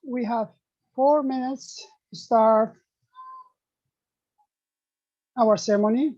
We have 4 minutes to start our ceremony.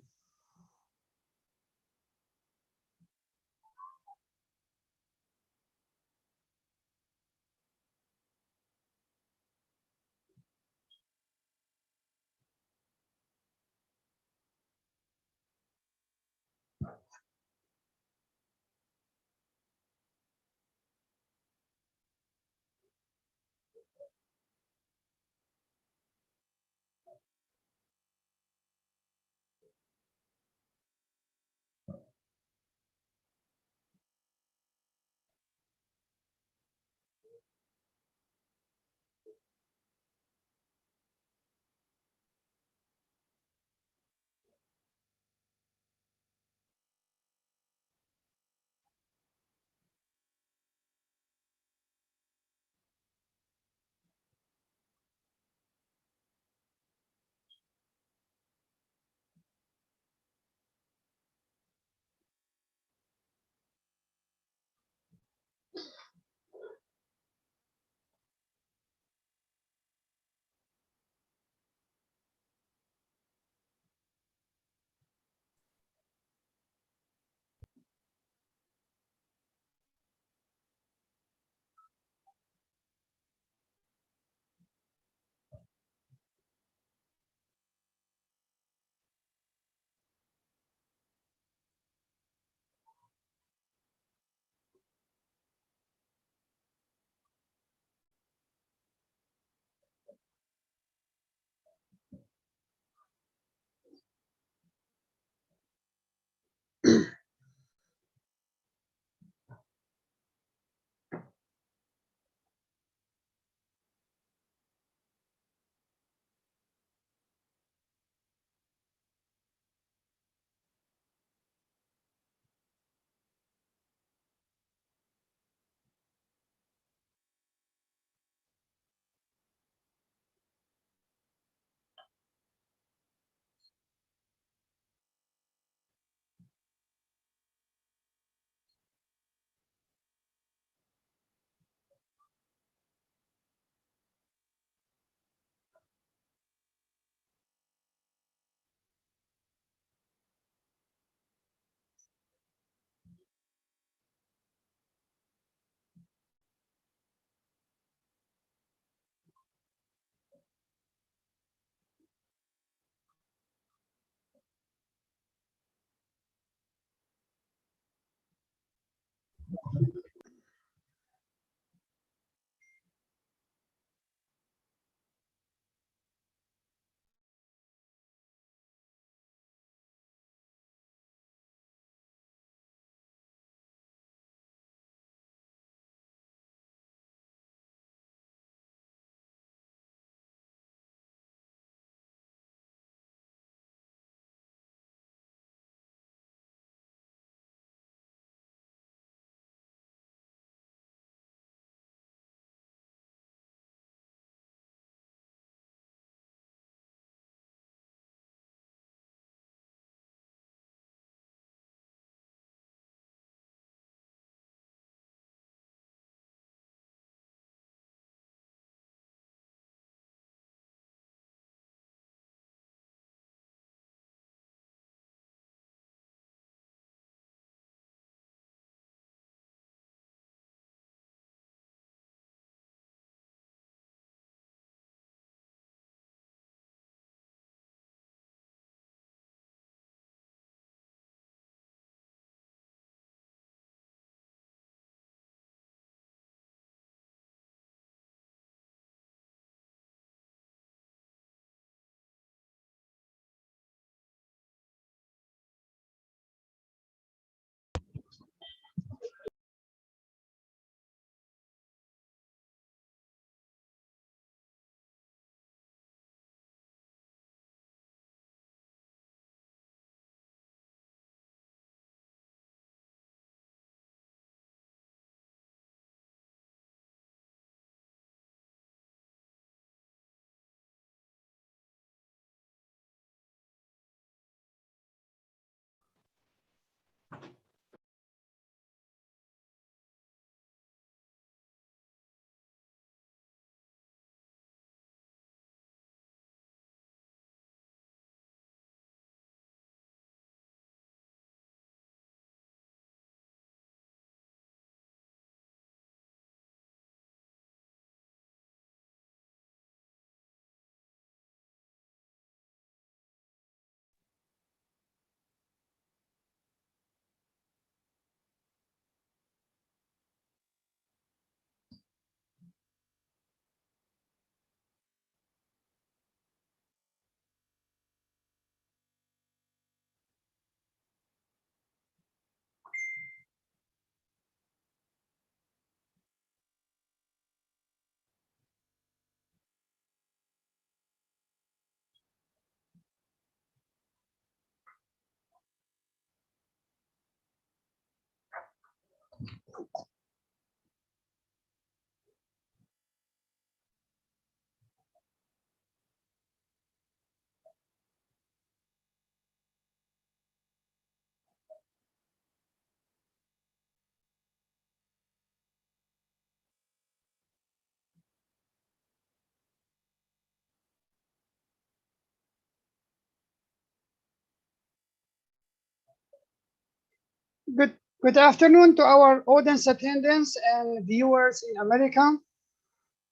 Good afternoon to our audience attendants and viewers in America.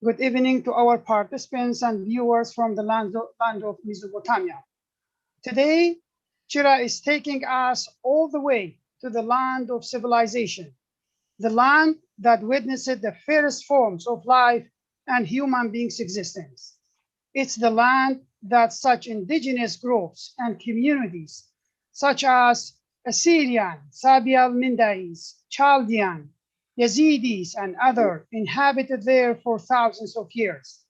Good evening to our participants and viewers from the land of Mesopotamia. Today, Chira is taking us all the way to the land of civilization, the land that witnessed the first forms of life and human beings' existence. It's the land that such indigenous groups and communities, such as Assyrian, Sabial Mindais, Chaldean, Yazidis, and others, inhabited there for thousands of years.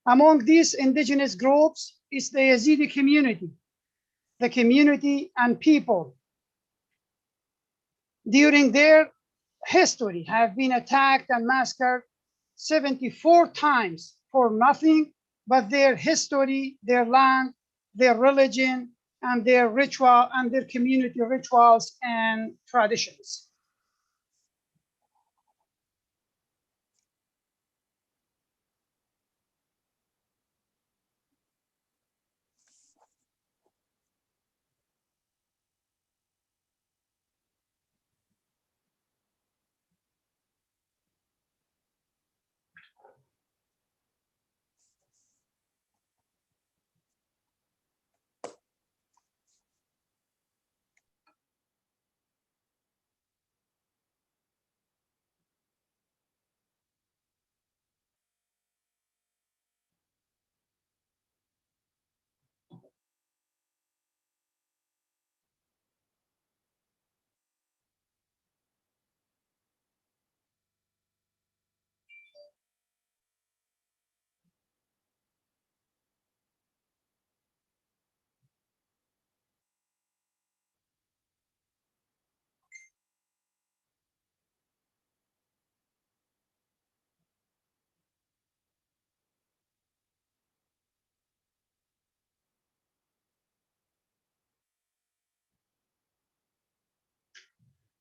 Among these indigenous groups is the Yazidi community, the community and people during their history have been attacked and massacred 74 times for nothing but their history, their land, their religion, and their ritual and their community rituals and traditions.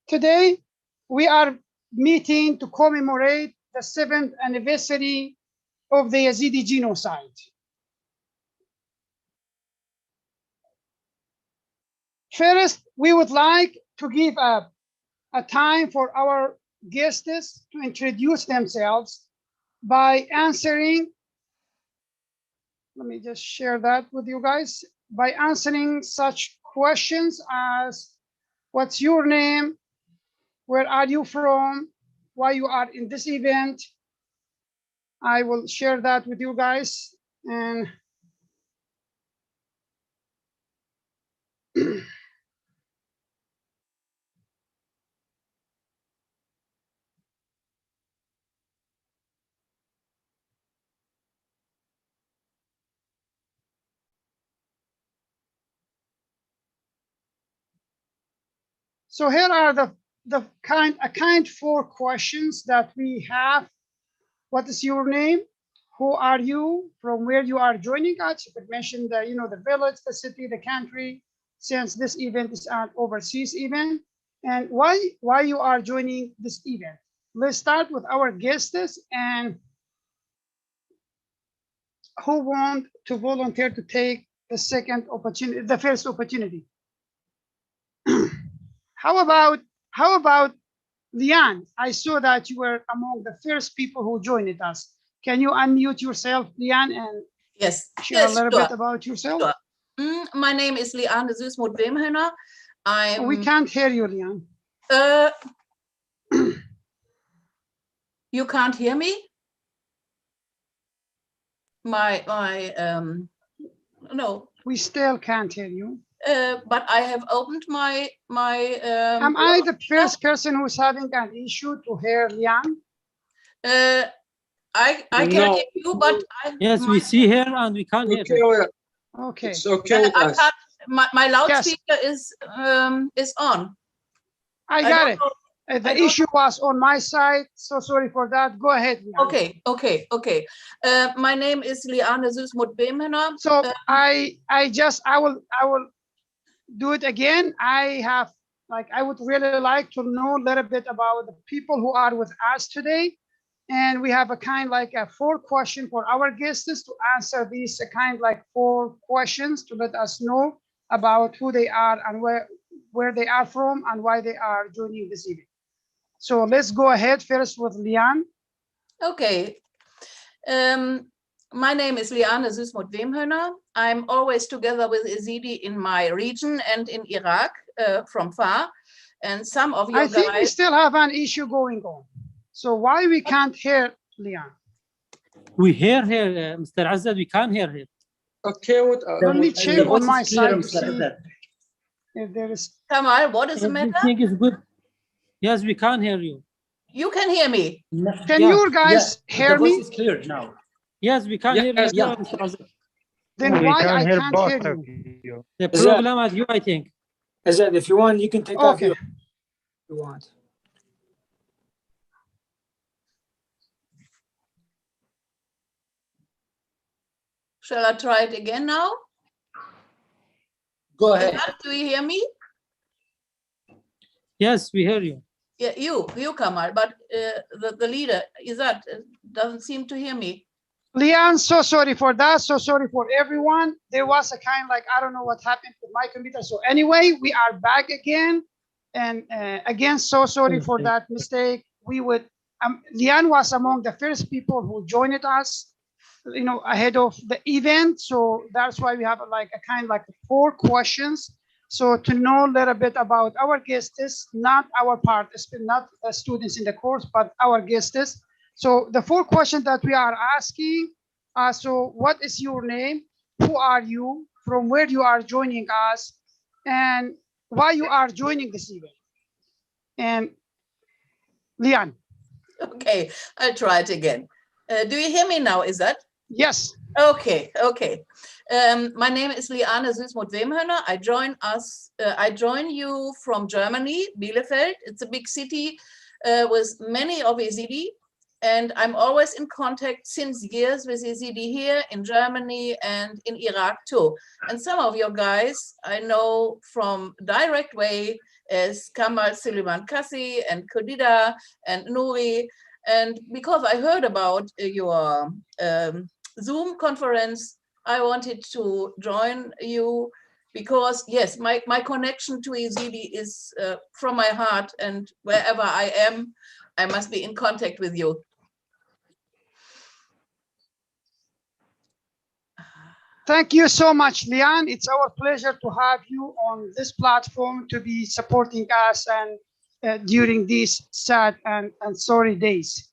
Today, we are meeting to commemorate the 7th anniversary of the Yazidi genocide. First, we would like to give a time for our guests to introduce themselves by answering, let me just share that with you guys, by answering such questions as, what's your name? Where are you from? Why you are in this event? I will share that with you guys. And so here are the kind 4 questions that we have. What is your name? Who are you? From where you are joining us? You could mention the, the village, the city, the country, since this event is an overseas event, and why you are joining this event. Let's start with our guests and who want to volunteer to take the first opportunity. How about Lian? I saw that you were among the first people who joined us. Can you unmute yourself, Lian, and share a little bit about yourself? Sure. My name is Lian de Zuusmoed-Wemhener. We can't hear you, Lian. You can't hear me? No. We still can't hear you. But I have opened my. Am I the first person who's having an issue to hear Lian? I can hear you, but yes, we see her and we can't hear her. Okay. It's okay with us. My loudspeaker is on. I got it. The issue was on my side, so sorry for that. Go ahead. Okay. My name is Liane Süßmuth-Bemhöner. So I will do it again. I would really like to know a little bit about the people who are with us today. And we have a kind like a 4 question for our guests to answer these kind like 4 questions to let us know about who they are and where they are from and why they are joining this evening. So let's go ahead first with Liane. Okay. My name is Liane Süßmuth-Bemhöner. I'm always together with Yazidi in my region and in Iraq from far. And some of you guys... I think we still have an issue going on. So why we can't hear Liane? We hear her, Mr. Azad, we can't hear her. Okay, let me check on my side to see if there is... Kamal, what is the matter? Everything is good. Yes, we can hear you. You can hear me? Can you guys hear me? The voice is clear now. Yes, we can hear you. Yeah. Mr. Azad. Then why I can't hear you? The problem at you, I think. Azad, if you want, you can take off your... Okay. If you want. Shall I try it again now? Go ahead. Do you hear me? Yes, we hear you. Yeah, you Kamal, but the leader, Izzat, doesn't seem to hear me. Liane, so sorry for that. So sorry for everyone. There was a kind like, I don't know what happened with my computer. So anyway, we are back again. And again, so sorry for that mistake. Liane was among the first people who joined us, ahead of the event. So that's why we have like a kind like 4 questions. So to know a little bit about our guests, not our participants, not students in the course, but our guests. So the 4 questions that we are asking are, so what is your name? Who are you? From where you are joining us? And why you are joining this event? And Liane. Okay, I'll try it again. Do you hear me now, Izzat? Yes. Okay. My name is Liane Süßmuth-Bemhöner. I join you from Germany, Bielefeld. It's a big city with many of Yazidi. And I'm always in contact since years with Yazidi here in Germany and in Iraq too. And some of your guys I know from direct way as Kamal Suleiman Kassi and Kodida and Nouri. And because I heard about your Zoom conference, I wanted to join you because yes, my connection to Yazidi is from my heart, and wherever I am, I must be in contact with you. Thank you so much, Liane. It's our pleasure to have you on this platform to be supporting us and during these sad and sorry days.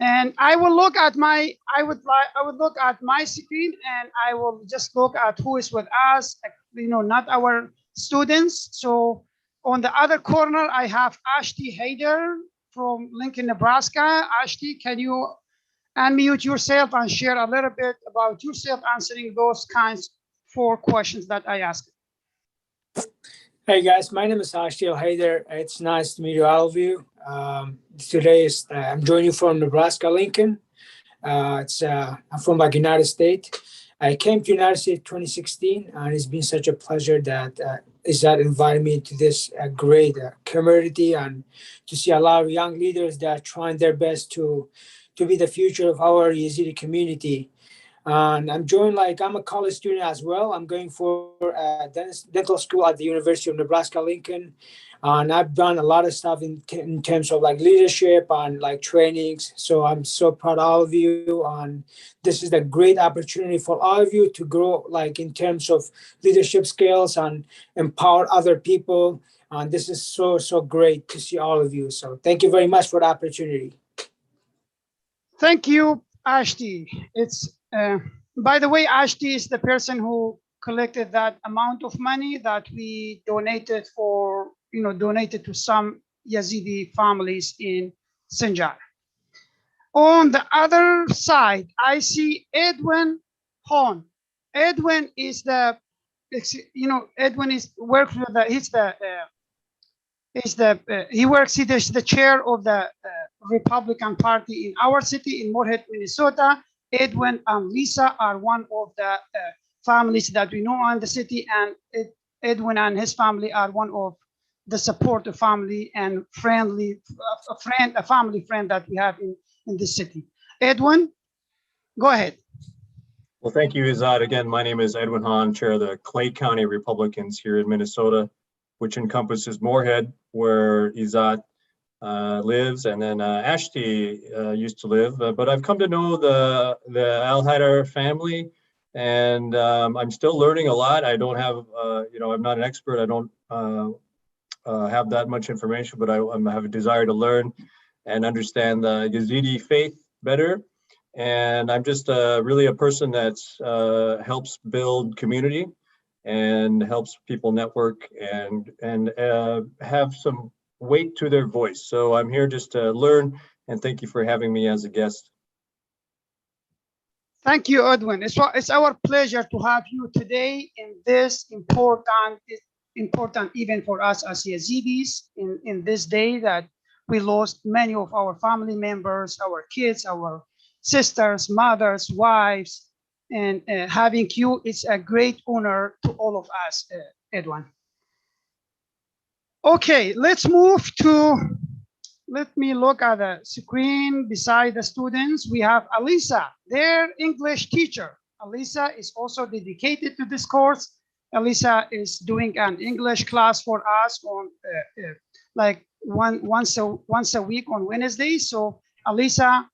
And I will look at I would look at my screen, and I will just look at who is with us, not our students. So on the other corner, I have Ashti Haider from Lincoln, Nebraska. Ashti, can you unmute yourself and share a little bit about yourself answering those kinds 4 questions that I asked? Hey guys, my name is Ashtil Haider. It's nice to meet all of you. Today is I'm joining you from Nebraska, Lincoln. I'm from United States. I came to United States 2016, and it's been such a pleasure that Izzat invited me to this great community and to see a lot of young leaders that are trying their best to be the future of our Yazidi community. And I'm a college student as well. I'm going for dental school at the University of Nebraska, Lincoln. And I've done a lot of stuff in terms of like leadership and like trainings. So I'm so proud of all of you. And this is a great opportunity for all of you to grow like in terms of leadership skills and empower other people. And this is so great to see all of you. So thank you very much for the opportunity. Thank you, Ashti. It's by the way, Ashti is the person who collected that amount of money that we donated donated to some Yazidi families in Sinjar. On the other side, I see Edwin Hon. Edwin is Edwin is works with he's the is he works, he's the chair of the Republican Party in our city in Moorhead, Minnesota. Edwin and Lisa are one of the families that we know in the city, and Edwin and his family are one of the supportive family and friendly, a family friend that we have in this city. Edwin, go ahead. Well, thank you, Izzat. Again, my name is Edwin Hahn, chair of the Clay County Republicans here in Minnesota, which encompasses Moorhead, where Izzat lives, and then Ashti used to live. But I've come to know the Al Haidar family, and I'm still learning a lot. I don't have, I'm not an expert. I don't have that much information, but I have a desire to learn and understand the Yazidi faith better. And I'm just really a person that helps build community and helps people network and have some weight to their voice. So I'm here just to learn, and thank you for having me as a guest. Thank you, Edwin. It's our pleasure to have you today in this important event for us as Yazidis in this day that we lost many of our family members, our kids, our sisters, mothers, wives, and having you is a great honor to all of us, Edwin. Okay, let's move to, let me look at the screen beside the students. We have Alisa, their English teacher. Alisa is also dedicated to this course. Alisa is doing an English class for us on like once a week on Wednesday. So Alisa,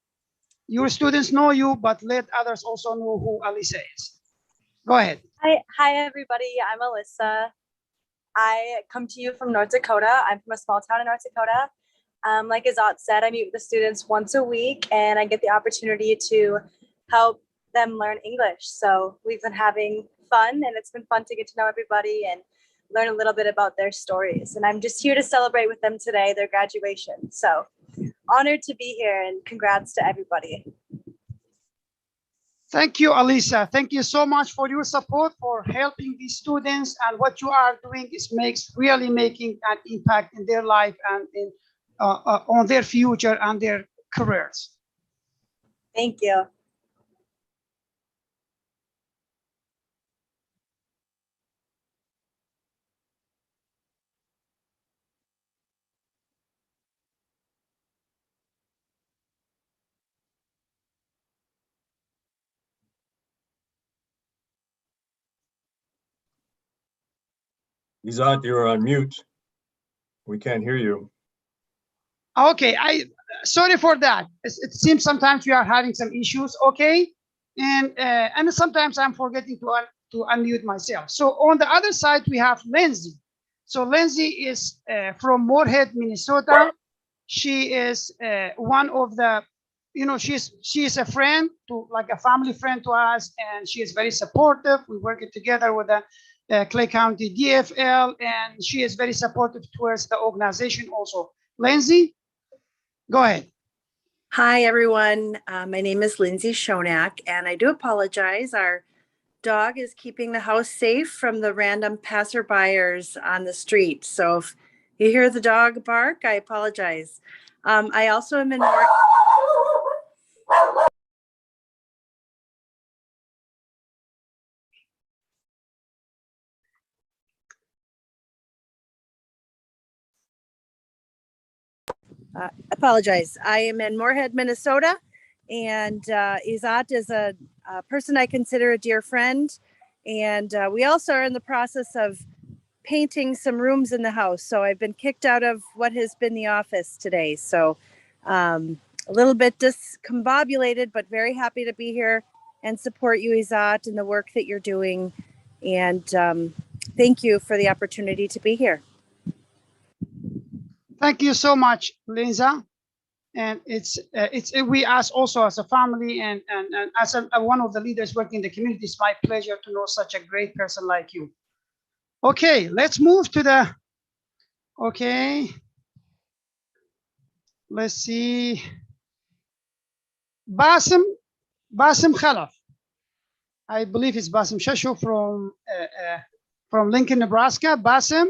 your students know you, but let others also know who Alisa is. Go ahead. Hi everybody, I'm Alyssa. I come to you from North Dakota. I'm from a small town in North Dakota. Like Izzat said, I meet with the students once a week and I get the opportunity to help them learn English. So we've been having fun and it's been fun to get to know everybody and learn a little bit about their stories. And I'm just here to celebrate with them today, their graduation. So honored to be here and congrats to everybody. Thank you, Alisa. Thank you so much for your support, for helping these students, and what you are doing is really making an impact in their life and in on their future and their careers. Thank you. Izzat, you're on mute. We can't hear you. Okay, sorry for that. It seems sometimes we are having some issues. Okay, and sometimes I'm forgetting to unmute myself. So on the other side we have Lindsay. So Lindsay is from Moorhead, Minnesota. She is one of the, she's a friend to, like a family friend to us, and she is very supportive. We work together with the Clay County DFL, and she is very supportive towards the organization also. Lindsay, go ahead. Hi, everyone. My name is Lindsay Shonak, and I do apologize. Our dog is keeping the house safe from the random passerbyers on the street. So if you hear the dog bark, I apologize. I also am in apologize. I am in Moorhead, Minnesota, and Izzat is a person I consider a dear friend. And we also are in the process of painting some rooms in the house. So I've been kicked out of what has been the office today. So a little bit discombobulated, but very happy to be here and support you, Izzat, in the work that you're doing. And thank you for the opportunity to be here. Thank you so much, Lindsay. And we as also as a family and as one of the leaders working in the community, it's my pleasure to know such a great person like you. Okay, let's move to the, okay. Let's see. Basim Khalaf. I believe it's Basim Shashu from Lincoln, Nebraska. Basim,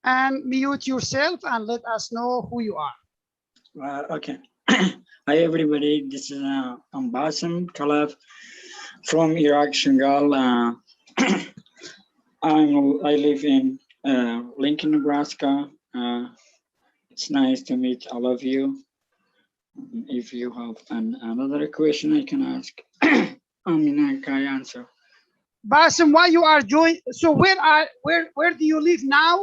and mute yourself and let us know who you are. Okay. Hi, everybody. This is Bassem Khalaf from Iraq, Shingal. I live in Lincoln, Nebraska. It's nice to meet all of you. If you have another question, I can ask. I can answer. Basim, why you are joining? So where do you live now,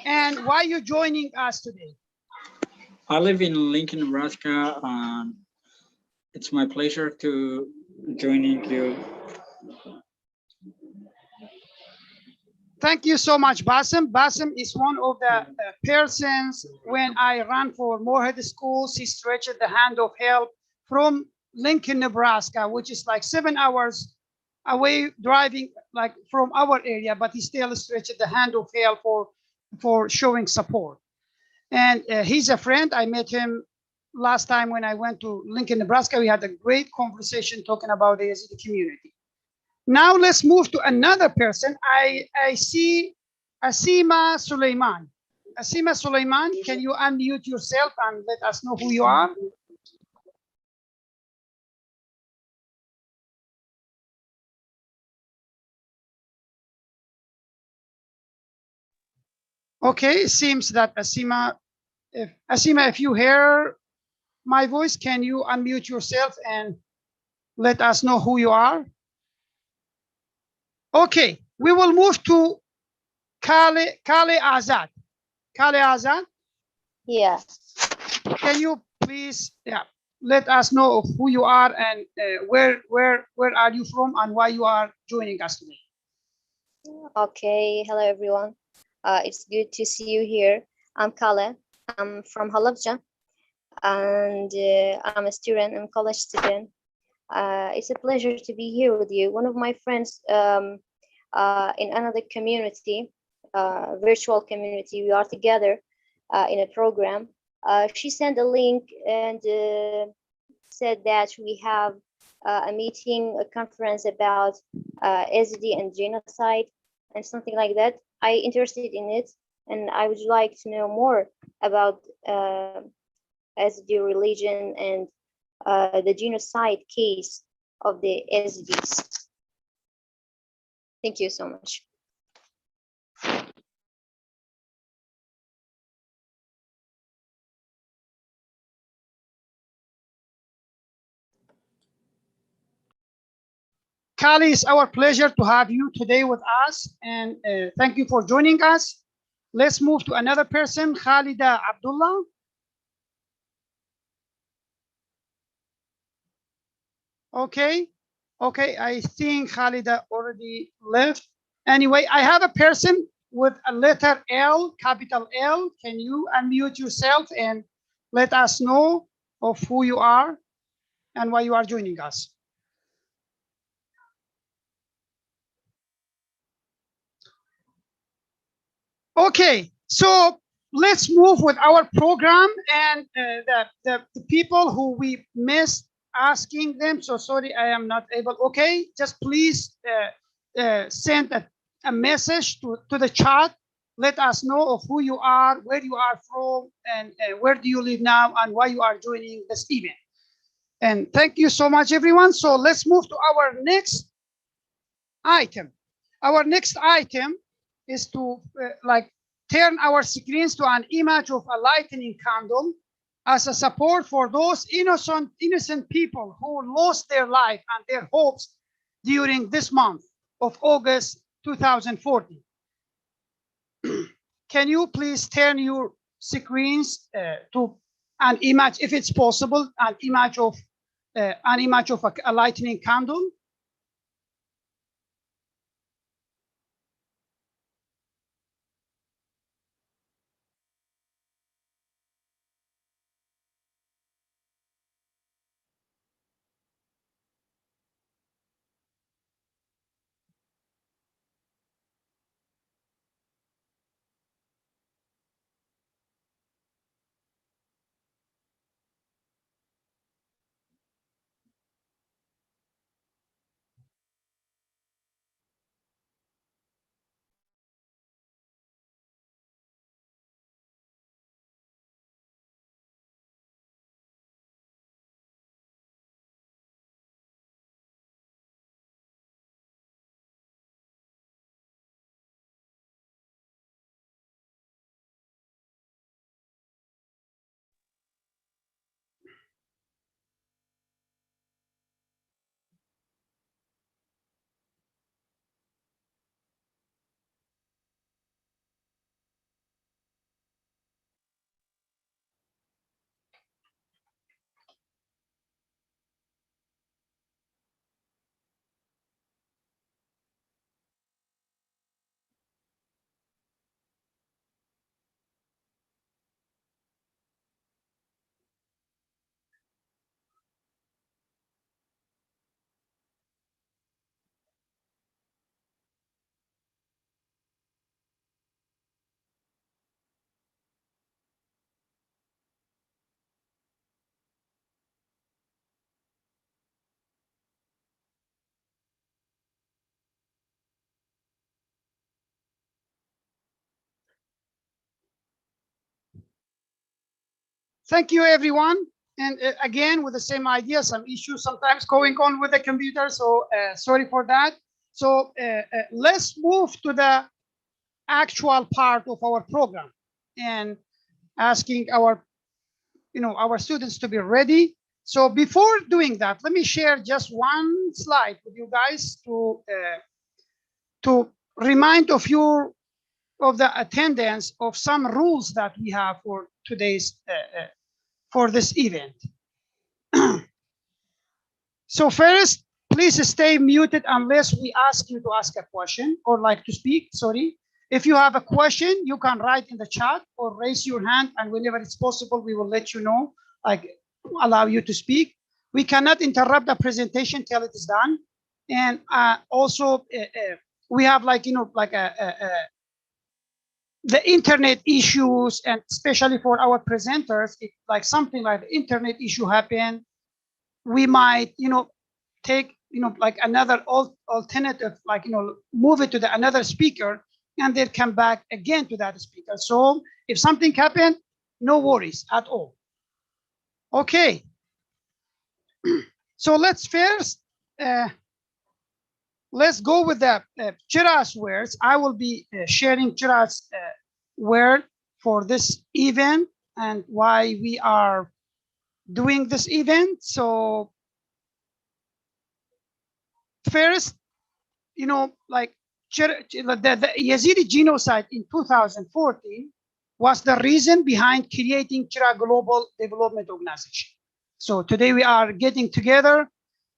and why you joining us today? I live in Lincoln, Nebraska. It's my pleasure to joining you. Thank you so much, Basim. Basim is one of the persons when I ran for Moorhead Schools. He stretched the hand of help from Lincoln, Nebraska, which is like 7 hours away driving like from our area, but he still stretched the hand of help for showing support. And he's a friend. I met him last time when I went to Lincoln, Nebraska. We had a great conversation talking about the Yazidi community. Now let's move to another person. I see Asima Suleiman. Asima Suleiman, can you unmute yourself and let us know who you are? Okay, it seems that Asima, if you hear my voice, can you unmute yourself and let us know who you are? Okay, we will move to Kale Azad. Kale Azad, Yeah. can you please let us know who you are and where are you from and why you are joining us today? Okay. Hello, everyone. It's good to see you here. I'm Kale. I'm from Halabja, and I'm a student. I'm a college student. It's a pleasure to be here with you. One of my friends in another community, virtual community, we are together in a program. She sent a link and said that we have a meeting, a conference about SD and genocide and something like that. I interested in it, and I would like to know more about SD religion and the genocide case of the SDs. Thank you so much. Kali, it's our pleasure to have you today with us, and thank you for joining us. Let's move to another person, Khalida Abdullah. Okay, I think Khalida already left. Anyway, I have a person with a letter L, capital L. Can you unmute yourself and let us know of who you are and why you are joining us? Okay, so let's move with our program and the people who we missed asking them. So sorry, I am not able. Okay, just please send a message to the chat. Let us know of who you are, where you are from, and where do you live now, and why you are joining this event. And thank you so much, everyone. So let's move to our next item. Our next item is to turn our screens to an image of a lightning candle as a support for those innocent people who lost their life and their hopes during this month of August 2014. Can you please turn your screens to an image, if it's possible, an image of a lightning candle? thank you, everyone. And again, with the same idea, some issues sometimes going on with the computer. So sorry for that. So let's move to the actual part of our program and asking our, our students to be ready. So before doing that, let me share just one slide with you guys to remind of you of the attendance of some rules that we have for today's for this event. So first, please stay muted unless we ask you to ask a question or like to speak, sorry. If you have a question, you can write in the chat or raise your hand, and whenever it's possible, we will let you know, like allow you to speak. We cannot interrupt the presentation till it is done. And also, we have like, the internet issues, and especially for our presenters, if like something like the internet issue happen, we might, take, like another alternative, like, move it to the another speaker, and then come back again to that speaker. So if something happened, no worries at all. Okay. So let's first, let's go with the Chira's words. I will be sharing Chira's word for this event and why we are doing this event. So first, like the Yazidi genocide in 2014 was the reason behind creating Chira Global Development Organization. So today we are getting together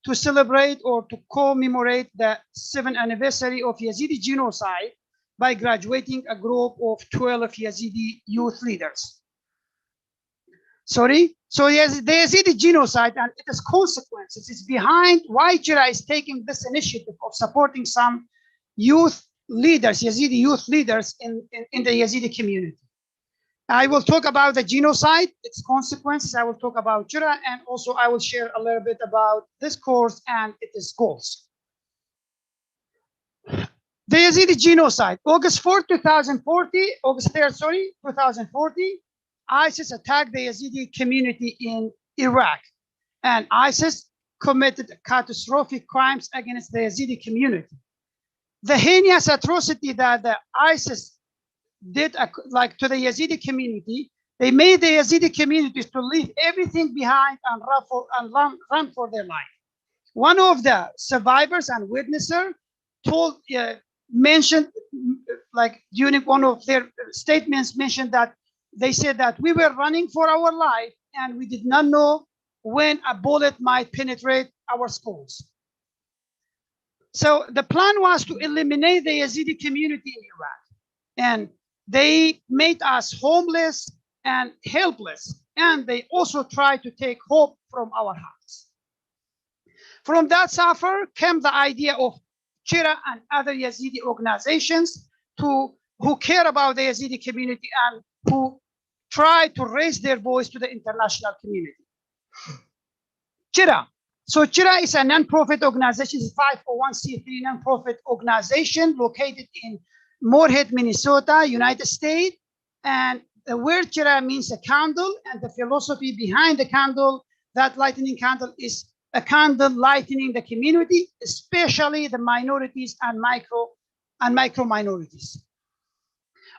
to celebrate or to commemorate the 7th anniversary of Yazidi genocide by graduating a group of 12 Yazidi youth leaders. Sorry, so yes, the Yazidi genocide and its consequences is behind why Chira is taking this initiative of supporting some youth leaders, Yazidi youth leaders in the Yazidi community. I will talk about the genocide, its consequences. I will talk about Chira, and also I will share a little bit about this course and its goals. The Yazidi genocide, August 4, 2040, August 3rd, sorry, 2040, ISIS attacked the Yazidi community in Iraq, and ISIS committed catastrophic crimes against the Yazidi community. The heinous atrocity that the ISIS did, like to the Yazidi community, they made the Yazidi communities to leave everything behind and run for their life. One of the survivors and witnesses mentioned, like during one of their statements, mentioned that they said that we were running for our life and we did not know when a bullet might penetrate our schools. So the plan was to eliminate the Yazidi community in Iraq, and they made us homeless and helpless, and they also tried to take hope from our hearts. From that suffer came the idea of Chira and other Yazidi organizations who care about the Yazidi community and who try to raise their voice to the international community. Chira. So Chira is a non-profit organization, it's a 501c3 non-profit organization located in Moorhead, Minnesota, United States. And the word Chira means a candle, and the philosophy behind the candle, that lightning candle, is a candle lightening the community, especially the minorities and micro minorities.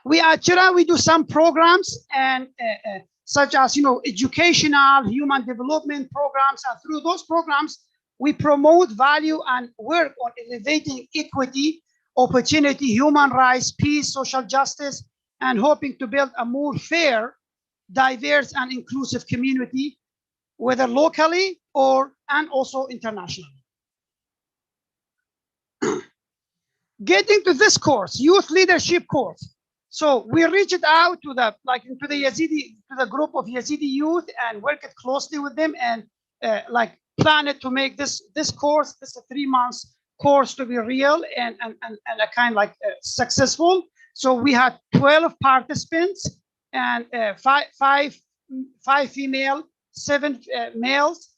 We at Chira, we do some programs and such as educational, human development programs, and through those programs, we promote value and work on elevating equity, opportunity, human rights, peace, social justice, and hoping to build a more fair, diverse, and inclusive community, whether locally and also internationally. Getting to this course, youth leadership course. So we reached out to the group of Yazidi youth and worked closely with them and planned to make this course, this 3 months course, to be real and a kind successful. So we had 12 participants and five female, 7 males.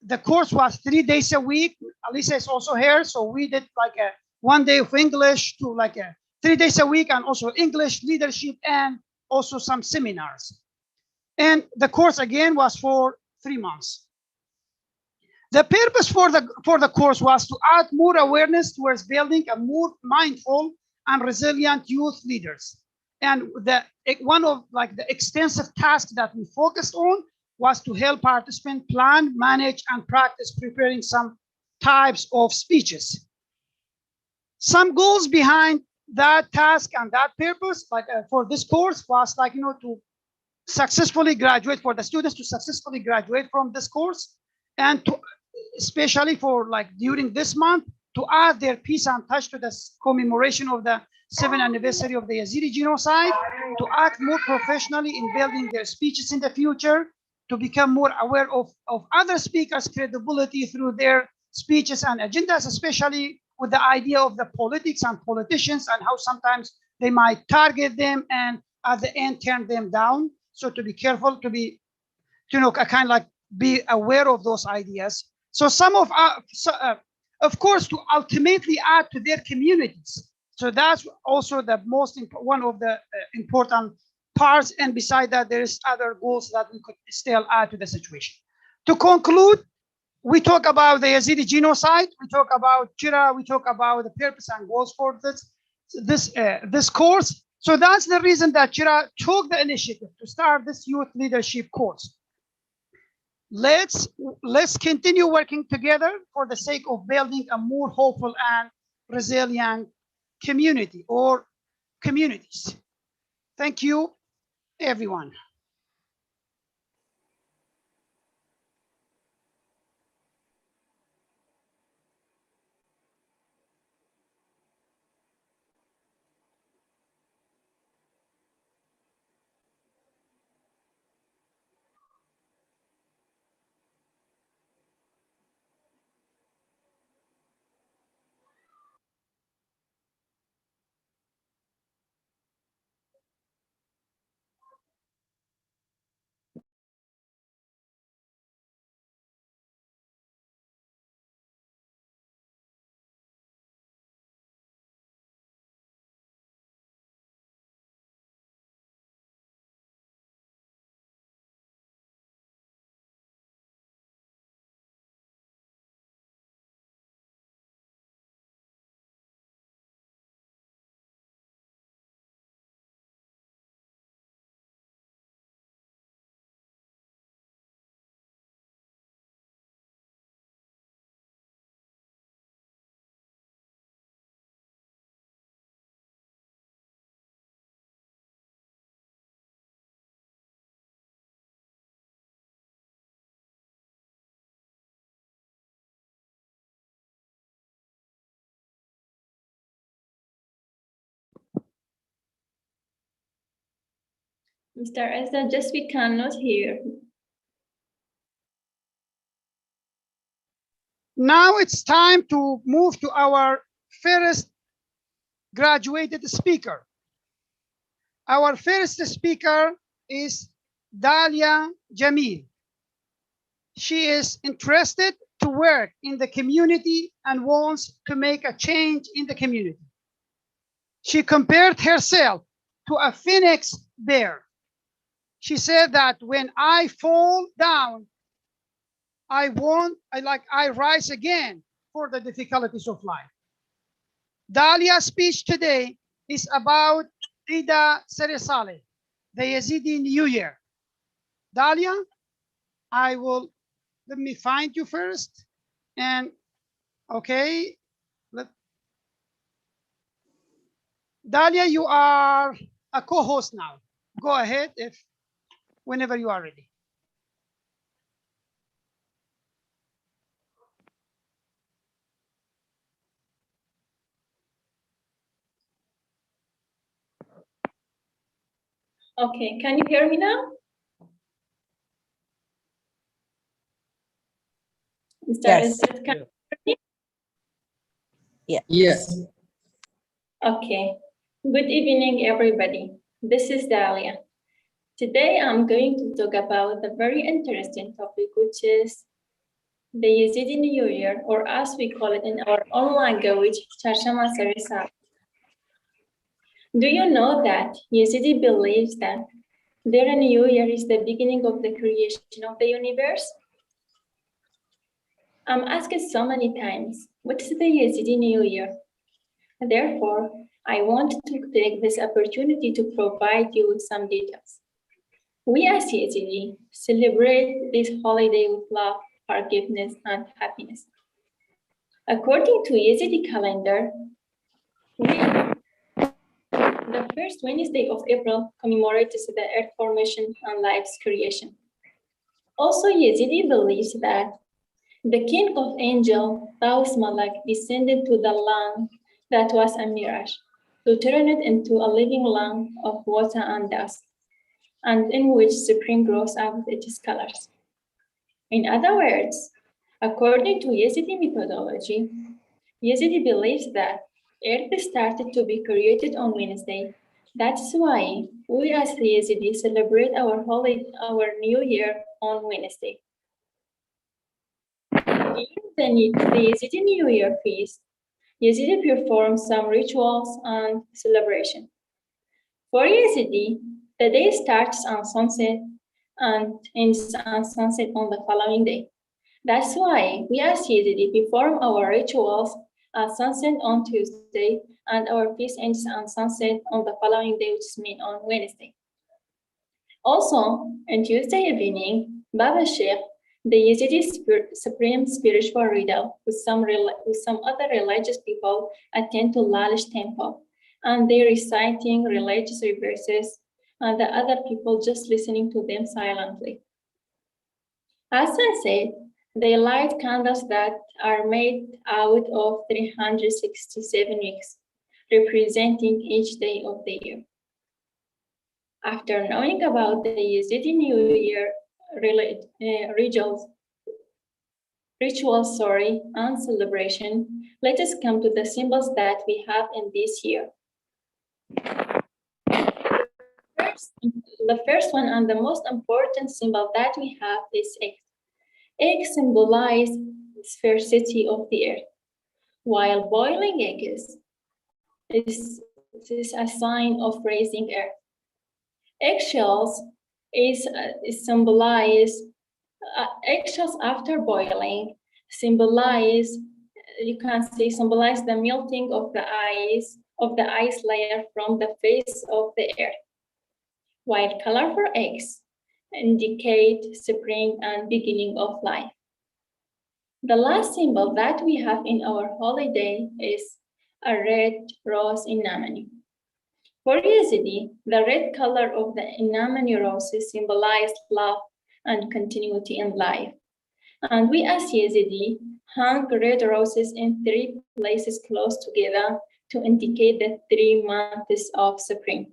The course was 3 days a week. Alisa is also here, so we did like a 1 day of English to 3 days a week, and also English leadership and also some seminars. And the course again was for 3 months. The purpose for the course was to add more awareness towards building a more mindful and resilient youth leaders. And one of the extensive tasks that we focused on was to help participants plan, manage, and practice preparing some types of speeches. Some goals behind that task and that purpose, for this course, was to successfully graduate, for the students to successfully graduate from this course, and to especially for during this month to add their piece and touch to the commemoration of the 7th anniversary of the Yazidi genocide, to act more professionally in building their speeches in the future, to become more aware of other speakers' credibility through their speeches and agendas, especially with the idea of the politics and politicians and how sometimes they might target them and at the end turn them down. So to be careful, to be, be aware of those ideas. So some of course, to ultimately add to their communities. So that's also the one of the important parts. And beside that, there is other goals that we could still add to the situation. To conclude, we talk about the Yazidi genocide. We talk about Chira. We talk about the purpose and goals for this course. So that's the reason that Chira took the initiative to start this youth leadership course. Let's continue working together for the sake of building a more hopeful and resilient community or communities. Thank you, everyone. Mr. Ezra, just we cannot hear. Now it's time to move to our first graduated speaker. Our first speaker is Dalia Jamil. She is interested to work in the community and wants to make a change in the community. She compared herself to a phoenix bear. She said that when I fall down, I rise again for the difficulties of life. Dalia's speech today is about Ida Seresale, the Yazidi New Year. Dalia, let me find you first. And okay, Dalia, you are a co-host now. Go ahead whenever you are ready. Okay, can you hear me now? Mr. Yes. Ezra, can you hear me? Yeah. Yes. Okay. Good evening, everybody. This is Dalia. Today, I'm going to talk about a very interesting topic, which is the Yazidi New Year, or as we call it in our own language, Charshama Seresal. Do you know that Yazidi believes that Their new year is the beginning of the creation of the universe. I'm asked so many times, what is the Yazidi New Year? Therefore, I want to take this opportunity to provide you with some details. We as Yazidi celebrate this holiday with love, forgiveness, and happiness. According to Yazidi calendar, the first Wednesday of April commemorates the earth formation and life's creation. Also, Yazidi believes that the king of angel, Taus Malak, descended to the land that was a mirage, to turn it into a living land of water and dust, and in which spring grows out with its colors. In other words, according to Yazidi methodology, Yazidi believes that Earth started to be created on Wednesday. That's why we as Yazidi celebrate our New Year on Wednesday. In the Yazidi New Year feast, Yazidi performs some rituals and celebration. For Yazidi, the day starts on sunset and ends on sunset on the following day. That's why we as Yazidi perform our rituals at sunset on Tuesday, and our feast ends on sunset on the following day, which is mean on Wednesday. Also, on Tuesday evening, Baba Sheikh, the Yazidi supreme spiritual leader, with some other religious people, attend to Lalish temple, and they reciting religious verses, and the other people just listening to them silently. As I said, they light candles that are made out of 367 wicks, representing each day of the year. After knowing about the Yazidi New Year rituals, and celebration, let us come to the symbols that we have in this year. The first one and the most important symbol that we have is egg. Egg symbolize the sphericity of the earth, while boiling eggs is a sign of raising earth. Eggshells symbolize eggshells after boiling symbolize the melting of the ice layer from the face of the earth, while colorful eggs indicate spring and beginning of life. The last symbol that we have in our holiday is a red rose anemone. For Yazidi, the red color of the anemone roses symbolize love and continuity in life. And we as Yazidi hung red roses in 3 places close together to indicate the 3 months of spring.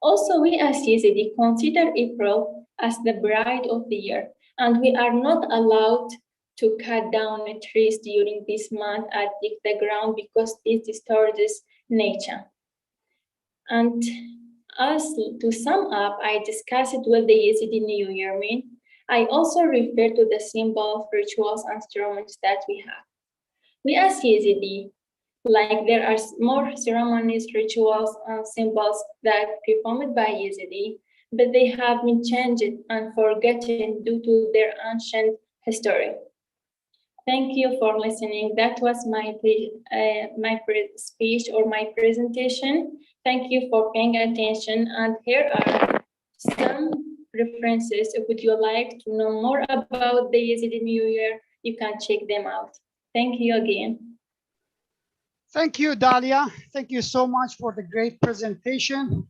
Also, we as Yazidi consider April as the bride of the year, and we are not allowed to cut down trees during this month and dig the ground because this distorts nature. And as to sum up, I discussed what the Yazidi New Year means. I also refer to the symbol, rituals, and ceremonies that we have. We as Yazidi, like there are more ceremonies, rituals, and symbols that performed by Yazidi, but they have been changed and forgotten due to their ancient history. Thank you for listening. That was my speech or my presentation. Thank you for paying attention. And here are some references. If you like to know more about the Yazidi New Year, you can check them out. Thank you again. Thank you, Dalia. Thank you so much for the great presentation.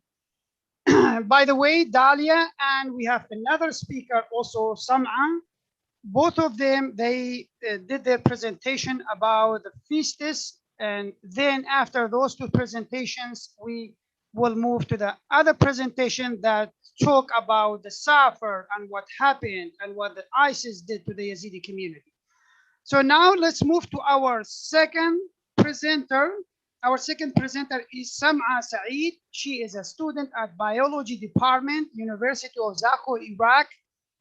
By the way, Dalia, and we have another speaker also, Sam'a. Both of them, they did their presentation about the feasts, and then after those 2 presentations, we will move to the other presentation that talk about the Safar and what happened and what the ISIS did to the Yazidi community. So now let's move to our second presenter. Our second presenter is Sam'a Saeed. She is a student at Biology Department, University of Zakho, Iraq.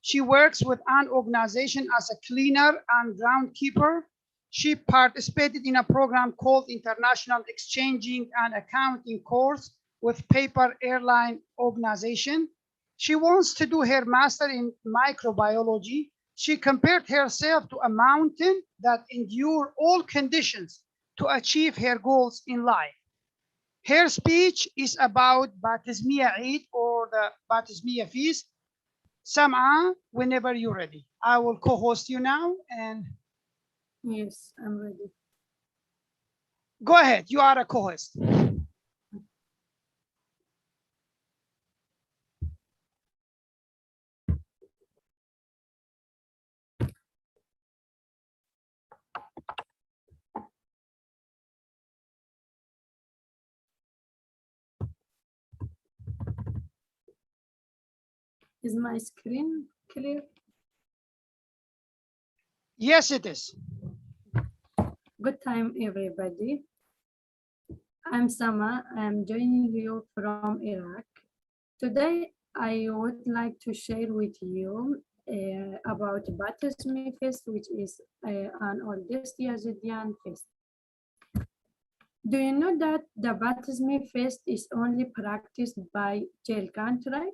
She works with an organization as a cleaner and groundkeeper. She participated in a program called International Exchanging and Accounting course with Paper Airline Organization. She wants to do her master in microbiology. She compared herself to a mountain that endure all conditions to achieve her goals in life. Her speech is about Batismiya Eid or the Batismiya feast. Sam'a, whenever you're ready. I will co-host you now and Yes, I'm ready. go ahead. You are a co-host. Is my screen clear? Yes, it is. Good time, everybody. I'm Sama. I'm joining you from Iraq. Today, I would like to share with you about Batismi Fest, which is an oldest Yazidian fest. Do you know that the Batismi Fest is only practiced by Jelkan tribe?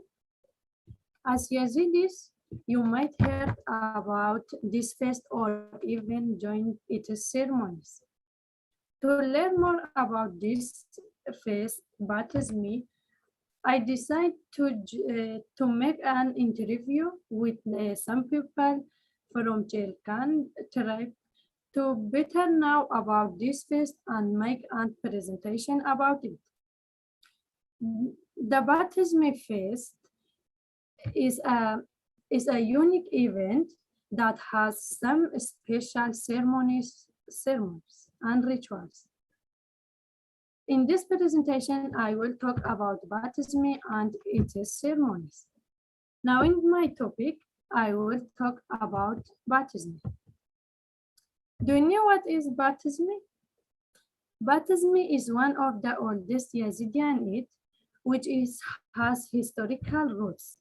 As Yazidis, you might heard about this fest or even joined its ceremonies. To learn more about this fest, Batismi, I decided to make an interview with some people from Jelkan tribe to better know about this fest and make a presentation about it. The Batismi Fest is a unique event that has some special ceremonies and rituals. In this presentation, I will talk about baptism and its ceremonies. Now in my topic, I will talk about baptism. Do you know what is baptism? Baptism is one of the oldest Yazidian Eid, which has historical roots.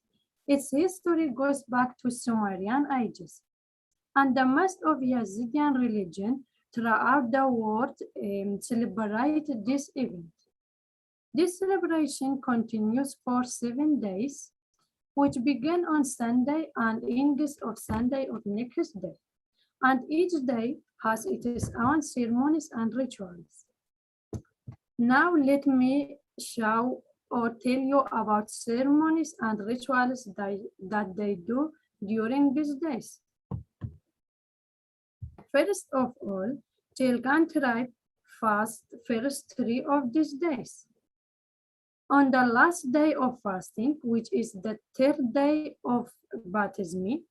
Its history goes back to Sumerian ages, and the most of Yazidian religion throughout the world celebrate this event. This celebration continues for 7 days, which begin on Sunday and ends on Sunday of next day. And each day has its own ceremonies and rituals. Now let me show or tell you about ceremonies and rituals that they do during these days. First of all, Jelkan tribe fast first 3 of these days. On the last day of fasting, which is the 3rd day of baptism,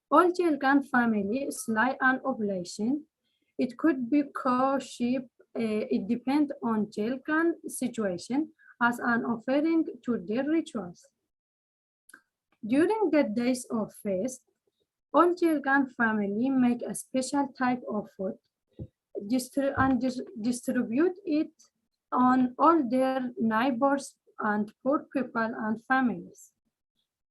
all Jelkan family slay an oblation. It could be cow, sheep, it depends on Jelkan situation as an offering to their rituals. During the days of fast, all Jelkan family make a special type of food and distribute it on all their neighbors and poor people and families.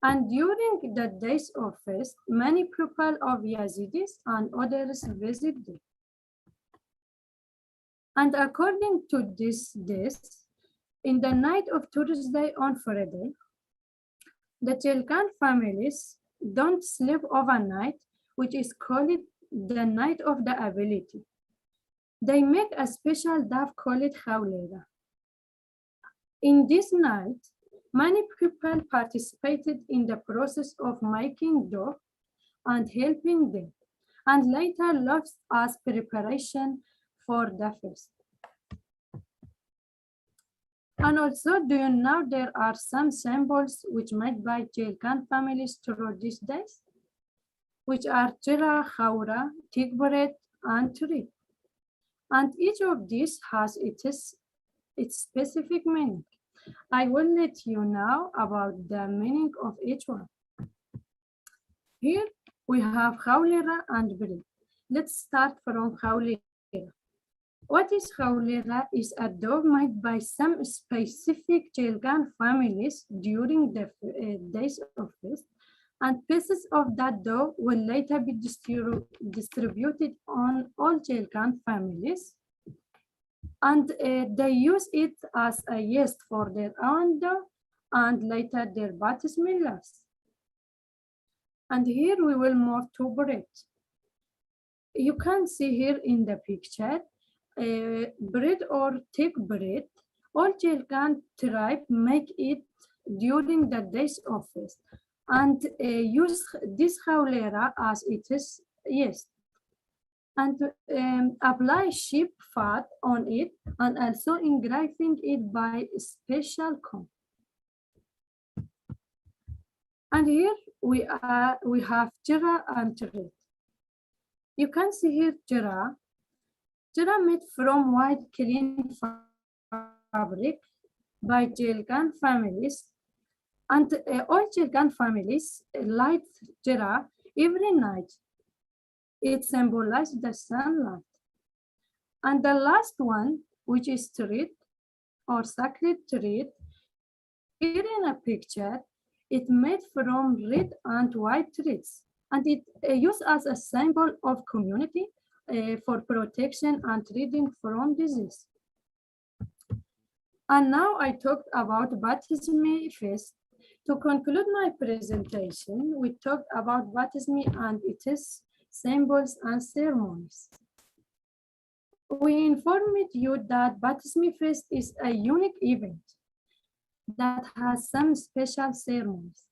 And during the days of fast, many people of Yazidis and others visit them. And according to these days, in the night of Thursday on Friday, the Jelkan families don't sleep overnight, which is called the night of the ability. They make a special dove called Khawlera. In this night, many people participated in the process of making dough and helping them, and later left as preparation for the feast. And also, do you know there are some symbols which made by Jelkan families through these days, which are Jira, Khawra, Tigboret, and Turi. And each of these has its specific meaning. I will let you know about the meaning of each one. Here we have Khawlera and Bri. Let's start from Khawlera. What is Khawlera is a dough made by some specific Jelkan families during the days of feast, and pieces of that dough will later be distributed on all Jelkan families. And they use it as a yeast for their own dough and later their Batmillas. And here we will move to bread. You can see here in the picture, bread or thick bread. All Jelkan tribe make it during the days of fast and use this hawlera as it is yeast and apply sheep fat on it and also engraving it by special comb. And here we have jira and thread. You can see here jira made from white clean fabric by Jelkan families. And all Jelkan families light jira every night. It symbolizes the sunlight. And the last one, which is thread or sacred thread, here in a picture, it made from red and white threads. And it used as a symbol of community for protection and treating from disease. And now I talked about baptism feast. To conclude my presentation, we talked about baptism and its symbols and ceremonies. We informed you that baptism feast is a unique event that has some special ceremonies.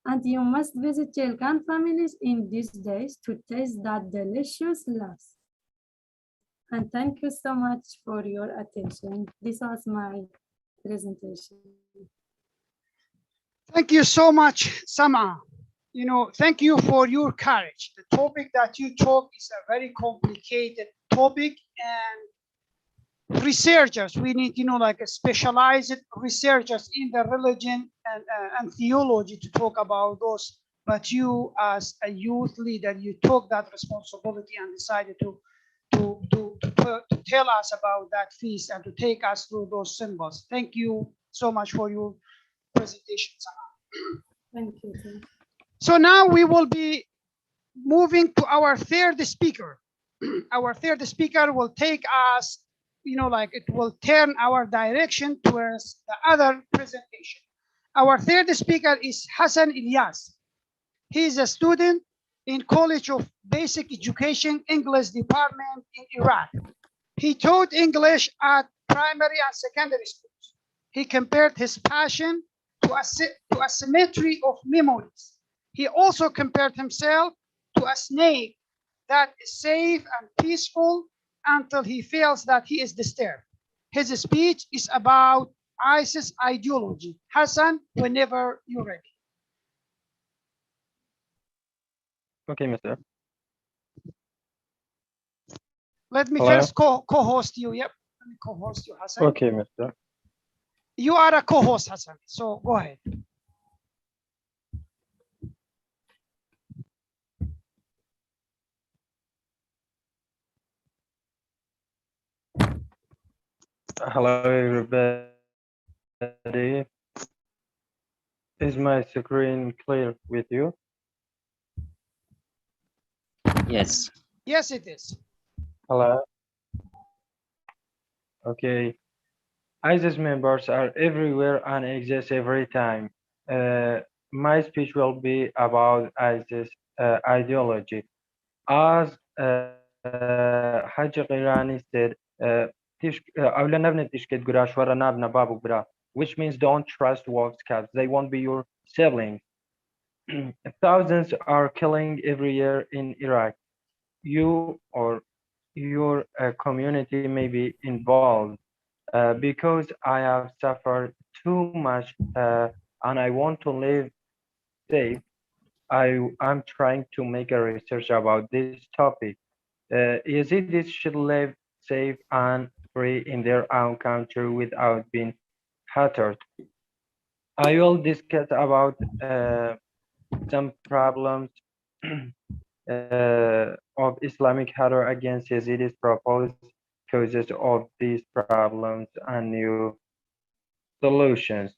And you must visit Jelkan families in these days to taste that delicious loss. And thank you so much for your attention. This was my presentation. Thank you so much, Sama. Thank you for your courage. The topic that you talk is a very complicated topic, and researchers, we need, like a specialized researchers in the religion and theology to talk about those. But you, as a youth leader, you took that responsibility and decided to tell us about that feast and to take us through those symbols. Thank you so much for your presentation, Sama. Thank you. So now we will be moving to our third speaker. Our third speaker will take us, like it will turn our direction towards the other presentation. Our third speaker is Hassan Ilyas. He is a student in College of Basic Education English Department in Iraq. He taught English at primary and secondary schools. He compared his passion to a symmetry of memories. He also compared himself to a snake that is safe and peaceful until he feels that he is disturbed. His speech is about ISIS ideology. Hassan, whenever you're ready. Okay, Mr. Let me Hello? first co-host you. Yep, let me co-host you, Hassan. Okay, Mr. You are a co-host, Hassan, so go ahead. Hello, everybody. Is my screen clear with you? Yes. Yes, it is. Hello. Okay. ISIS members are everywhere and exist every time. My speech will be about ISIS ideology. As Haji Irani said, which means don't trust wolves' cats. They won't be your siblings. Thousands are killing every year in Iraq. You or your community may be involved because I have suffered too much and I want to live safe. I'm trying to make a research about this topic. Yazidis should live safe and free in their own country without being hatred. I will discuss about some problems of Islamic hatred against Yazidis, proposed causes of these problems, and new solutions.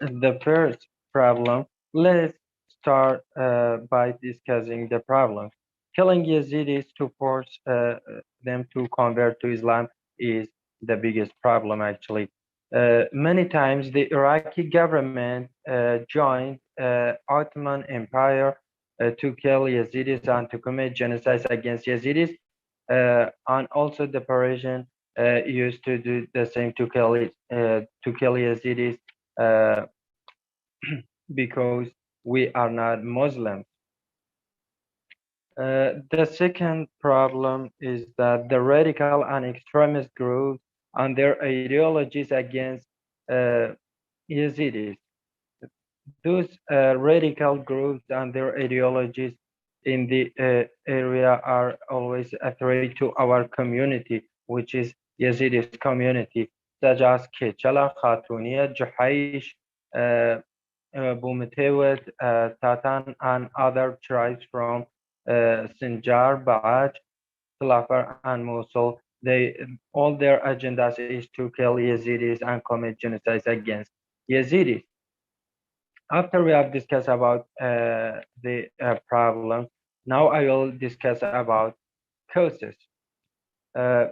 The first problem, let's start by discussing the problem. Killing Yazidis to force them to convert to Islam is the biggest problem actually. Many times the Iraqi government joined Ottoman Empire to kill Yazidis and to commit genocides against Yazidis, and also the Persian used to do the same to kill Yazidis uh, because we are not Muslims. The second problem is that the radical and extremist groups and their ideologies against uh, Yazidis. Those radical groups and their ideologies in the area are always a threat to our community, which is Yazidis community, such as Kechala, Khatuniya, Juhaish, Bumatewet, Tatan, and other tribes from Sinjar, Ba'aj, Talafar, and Mosul. All their agendas is to kill Yazidis and commit genocides against Yazidis. After we have discussed about the problems, now I will discuss about causes. Uh,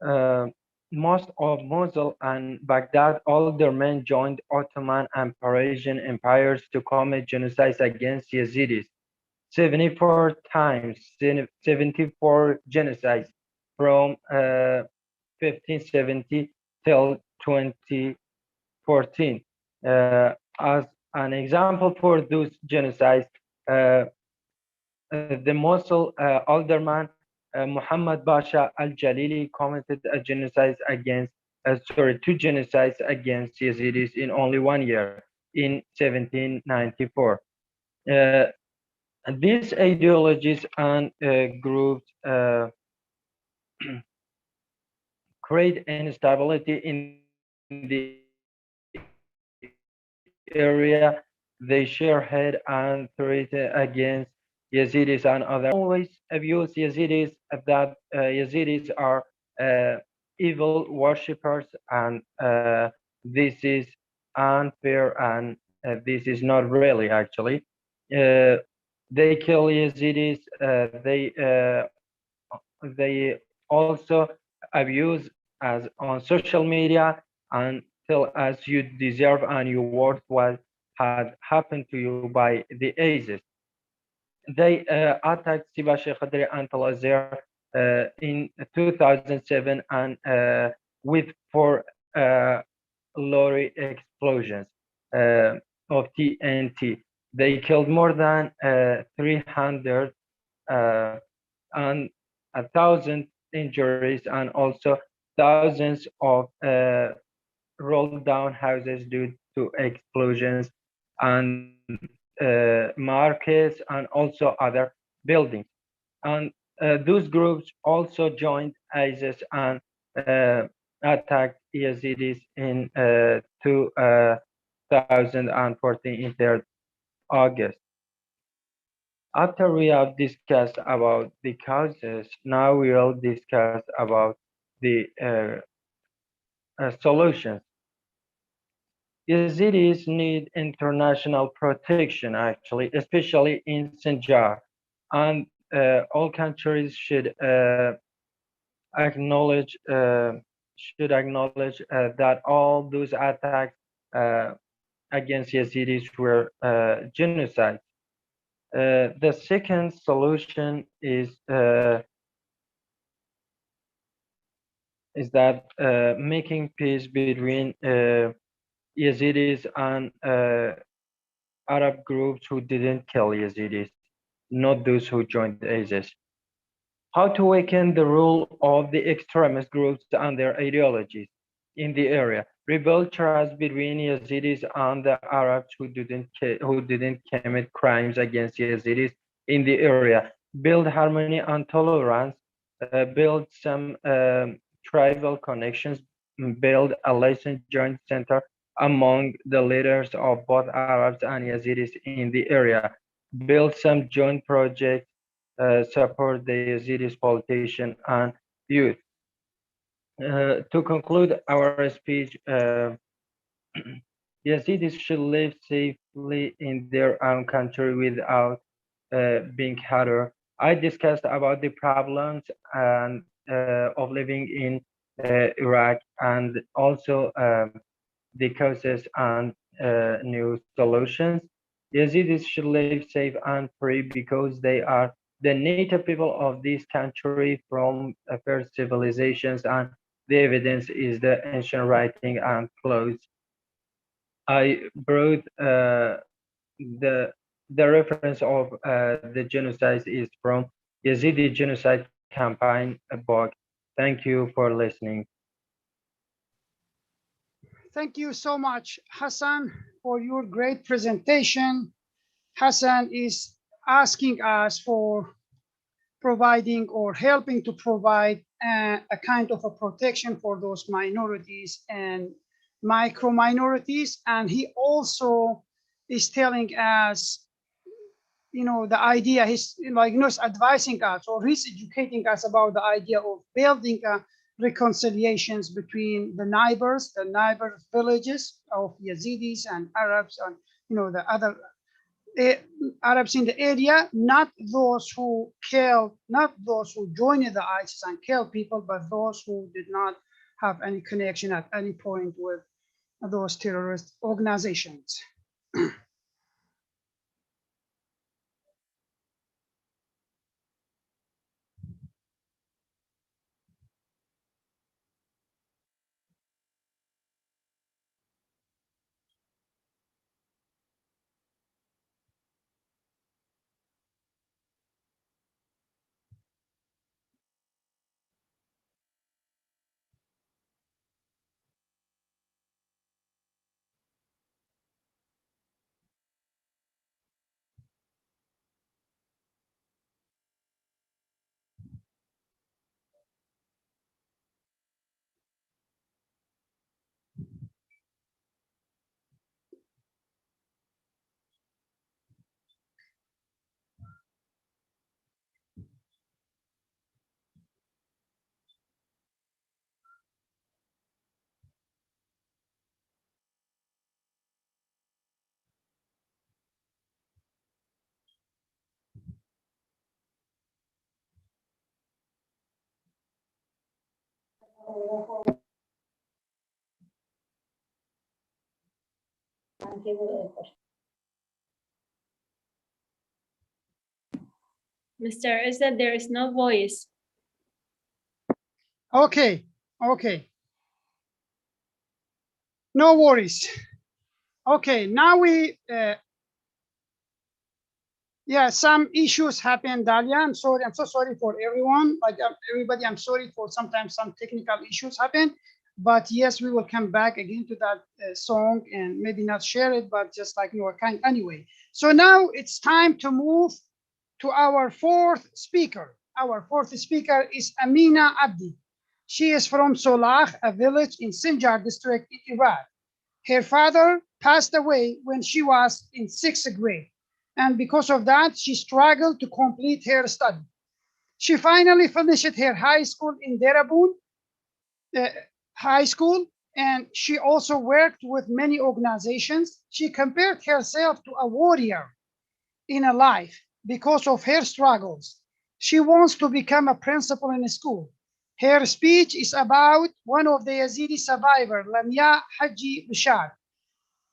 uh, Most of Mosul and Baghdad, all their men joined Ottoman and Persian empires to commit genocides against Yazidis. 74 times, 74 genocides from 1570 till 2014. As an example for those genocides, uh, the Mosul alderman Muhammad Basha al-Jalili committed a genocide against, two genocides against Yazidis in only 1 year, in 1794. Uh, these ideologies and groups create instability in the area. They share head and threat against Yazidis and others. Always abuse Yazidis, that Yazidis are evil worshippers, and this is unfair, and this is not really actually. Uh, they kill Yazidis. They also abuse us on social media and tell us you deserve and your worth what had happened to you by the ISIS. They attacked Siba Sheikh Khadri and Tal Azhar in 2007 and with four lorry explosions of TNT. They killed more than 300 uh, and 1,000 injuries, and also thousands of rolled down houses due to explosions, and markets, and also other buildings. And those groups also joined ISIS and attacked Yazidis in 2014 in 3rd August. After we have discussed about the causes, now we will discuss about the solutions. Yazidis need international protection, actually, especially in Sinjar, and all countries acknowledge should acknowledge that all those attacks against Yazidis were genocide. The second solution is that making peace between Yazidis and Arab groups who didn't kill Yazidis, not those who joined ISIS. How to weaken the rule of the extremist groups and their ideologies in the area. Rebuild trust between Yazidis and the Arabs who didn't commit crimes against Yazidis in the area. Build harmony and tolerance. Build some tribal connections. Build a license joint center among the leaders of both Arabs and Yazidis in the area. Build some joint projects. Support the Yazidis politician and youth. To conclude our speech, Yazidis should live safely in their own country without being harmed I discussed about the problems and of living in Iraq, and also the causes and new solutions. Yazidis should live safe and free because they are the native people of this country from first civilizations, and the evidence is the ancient writing and clothes. I brought the reference of the genocide is from Yazidi Genocide Campaign book. Thank you for listening. Thank you so much, Hassan, for your great presentation. Hassan is asking us for providing or helping to provide a kind of a protection for those minorities and micro minorities. And he also is telling us, the idea, he's like, advising us, or he's educating us about the idea of building reconciliations between the neighbor villages of Yazidis and Arabs, and the other Arabs in the area, not those who joined the ISIS and killed people, but those who did not have any connection at any point with those terrorist organizations. Mr. Izzat, there is no voice. Okay. No worries. Okay, now some issues happen, Dalia. I'm sorry. I'm so sorry for everyone. Like everybody, I'm sorry for sometimes some technical issues happen. But yes, we will come back again to that song and maybe not share it, but just like anyway. So now it's time to move to our fourth speaker. Our fourth speaker is Amina Abdi. She is from Solah, a village in Sinjar district in Iraq. Her father passed away when she was in 6th grade. And because of that, she struggled to complete her study. She finally finished her high school in Deraboon High School, and she also worked with many organizations. She compared herself to a warrior in a life because of her struggles. She wants to become a principal in a school. Her speech is about one of the Yazidi survivors, Lamia Haji Bashar.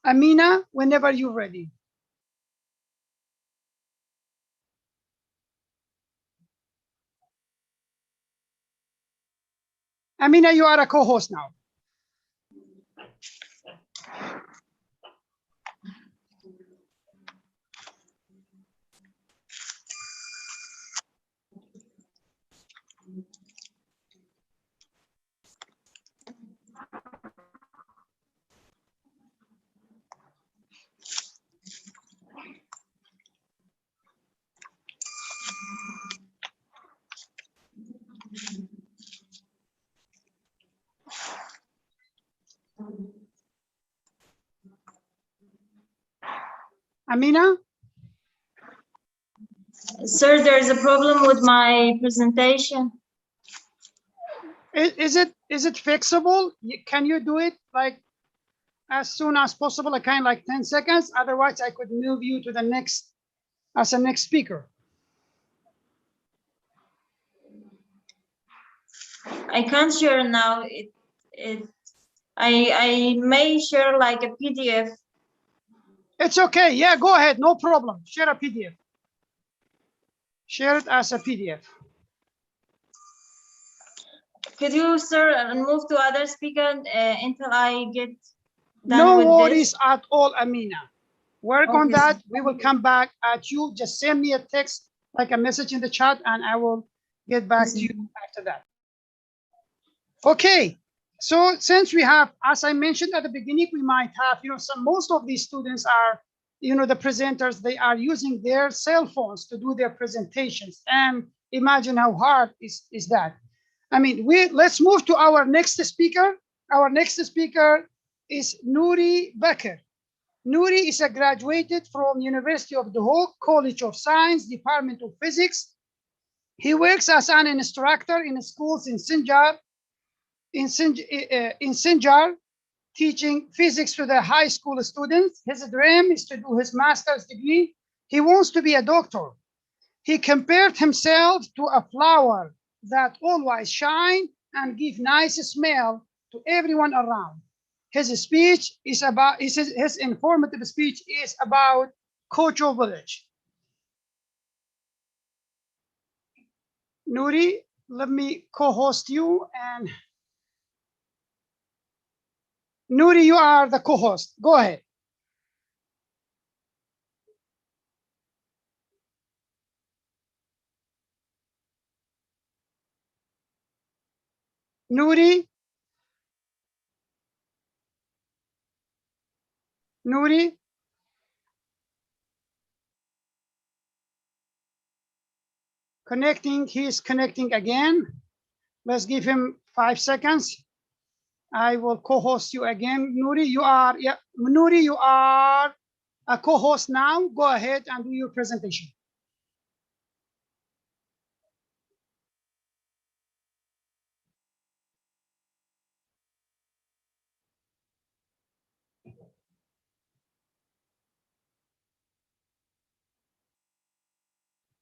Amina, whenever you're ready. Amina, you are a co-host now. Amina? Sir, there is a problem with my presentation. Is it fixable? Can you do it like as soon as possible, like 10 seconds? Otherwise, I could move you to the next, as a next speaker. I can't share now. I may share like a PDF. It's okay. Yeah, go ahead. No problem. Share a PDF. Share it as a PDF. Could you, sir, move to other speaker until I get done No with worries this? at all, Amina. Work on Okay, that. sir. We will come back at you. Just send me a text, like a message in the chat, and I will get back to you after that. Okay. So since we have, as I mentioned at the beginning, we might have, most of these students are, the presenters, they are using their cell phones to do their presentations. And imagine how hard is that. I mean, let's move to our next speaker. Our next speaker is Nouri Bakr. Nouri is a graduated from University of the Hague College of Science, Department of Physics. He works as an instructor in schools in Sinjar, teaching physics to the high school students. His dream is to do his master's degree. He wants to be a doctor. He compared himself to a flower that always shine and give nice smell to everyone around. His speech is about, his informative speech is about Kocho village. Nouri, let me co-host you, and Nouri, you are the co-host. Go ahead. Nouri? Nouri? Connecting, he's connecting again. Let's give him 5 seconds. I will co-host you again. Nouri, you are, Nouri, you are a co-host now. Go ahead and do your presentation.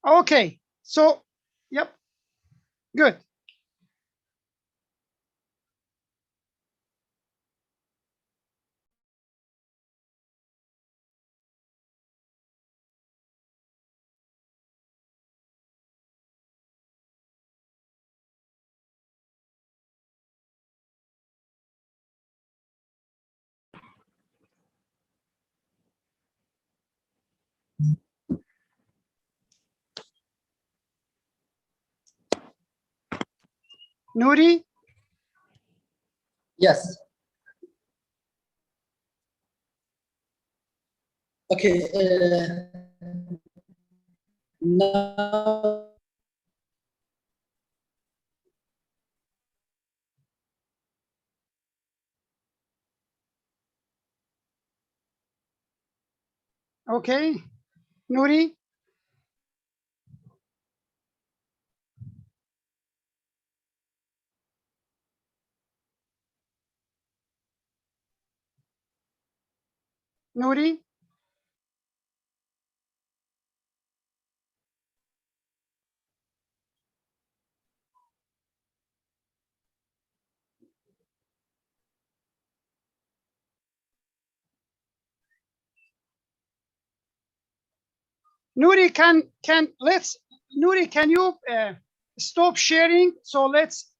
Okay, so, yep, good. Nouri? Yes. Okay. Now. Okay, Nouri? Nouri? Nouri, Nouri, can you stop sharing? So let's,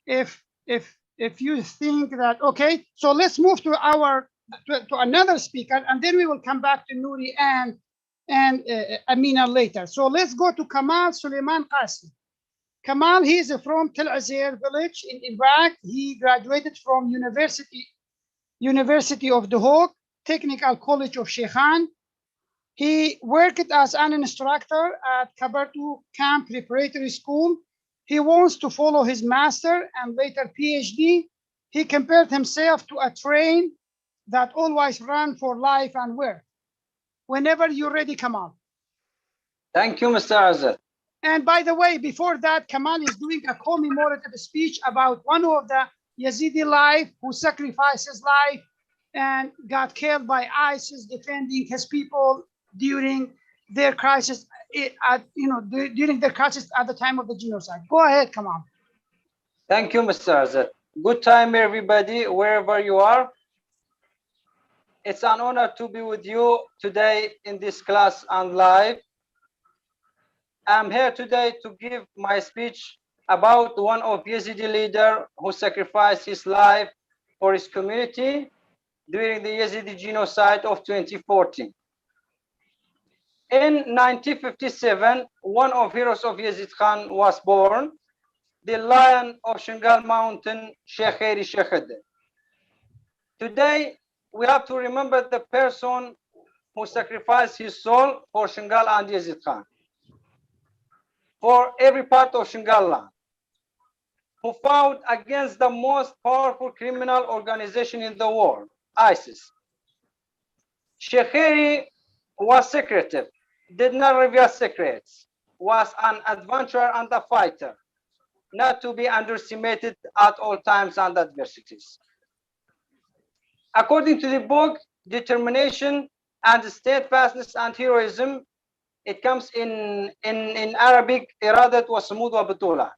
if you think that, okay, so let's move to another speaker, and then we will come back to Nouri and Amina later. So let's go to Kamal Suleiman Qasim. Kamal, he is from Tel Azair village in Iraq. He graduated from University of the Hague Technical College of Sheikhan. He worked as an instructor at Kabartu Camp Preparatory School. He wants to follow his master and later PhD. He compared himself to a train that always ran for life and work. Whenever you're ready, Kamal. Thank you, Mr. Azad. And by the way, before that, Kamal is doing a commemorative speech about one of the Yazidi life who sacrificed his life and got killed by ISIS defending his people during their crisis, during their crisis at the time of the genocide. Go ahead, Kamal. Thank you, Mr. Azad. Good time, everybody, wherever you are. It's an honor to be with you today in this class and live. I'm here today to give my speech about one of Yazidi leaders who sacrificed his life for his community during the Yazidi genocide of 2014. In 1957, one of heroes of Yazid Khan was born, the Lion of Shingal Mountain, Sheikh Khairi Sheikh. Today, we have to remember the person who sacrificed his soul for Shingal and Yazid Khan, for every part of Shingal land, who fought against the most powerful criminal organization in the world, ISIS. Sheikh Khairi was secretive, did not reveal secrets, was an adventurer and a fighter, not to be underestimated at all times and adversities. According to the book, Determination and Steadfastness and Heroism, it comes in Arabic, Iradat wa Sumud wa Batula.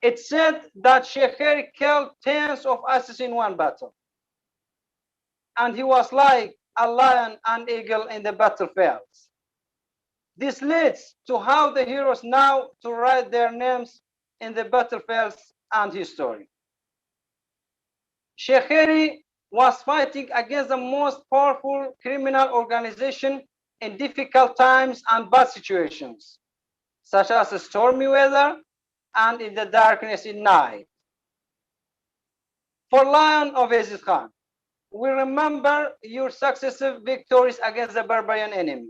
It said that Sheikh Khairi killed tens of ISIS in one battle. And he was like a lion and eagle in the battlefields. This leads to how the heroes now to write their names in the battlefields and history. Sheikh Khairi was fighting against the most powerful criminal organization in difficult times and bad situations, such as stormy weather and in the darkness at night. For Lion of Yazid Khan, we remember your successive victories against the barbarian enemy.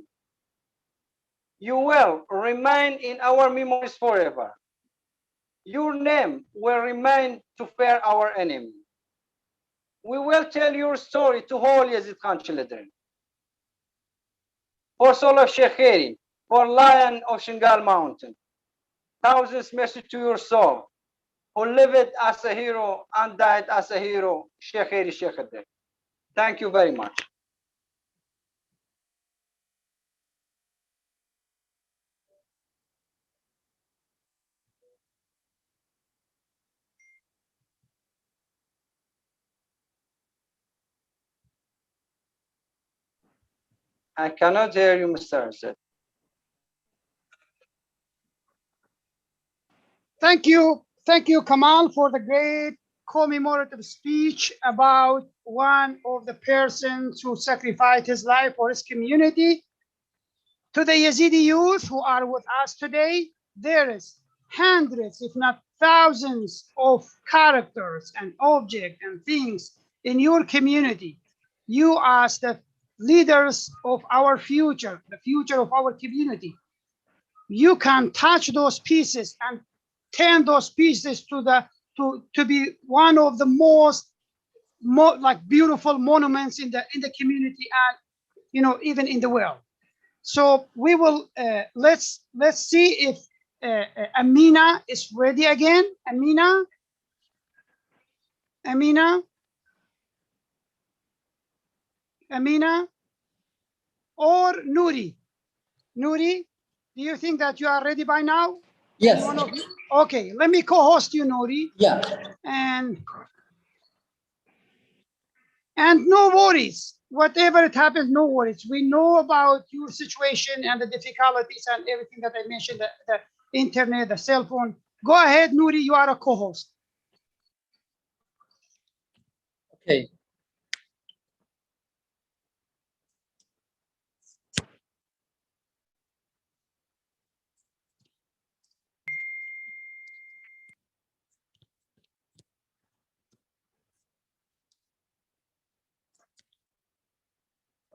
You will remain in our memories forever. Your name will remain to fear our enemy. We will tell your story to all Yazid Khan children. For soul of Sheikh Khairi, for Lion of Shingal Mountain, thousands mercy to your soul, who lived as a hero and died as a hero, Sheikh Khairi Sheikh. Thank you very much. I cannot hear you, Mr. Azad. Thank you, Kamal, for the great commemorative speech about one of the persons who sacrificed his life for his community. To the Yazidi youth who are with us today, there is hundreds, if not thousands, of characters and objects and things in your community. You as the leaders of our future, the future of our community, you can touch those pieces and turn those pieces to be one of the most like beautiful monuments in the community and even in the world. So we will let's see if Amina is ready again. Amina, or Nuri. Nuri, do you think that you are ready by now? Yes. One of you? Okay, let me co-host you, Nuri. Yeah. And no worries. Whatever it happens, no worries. We know about your situation and the difficulties and everything that I mentioned, the internet, the cell phone. Go ahead, Nuri, you are a co-host. Okay.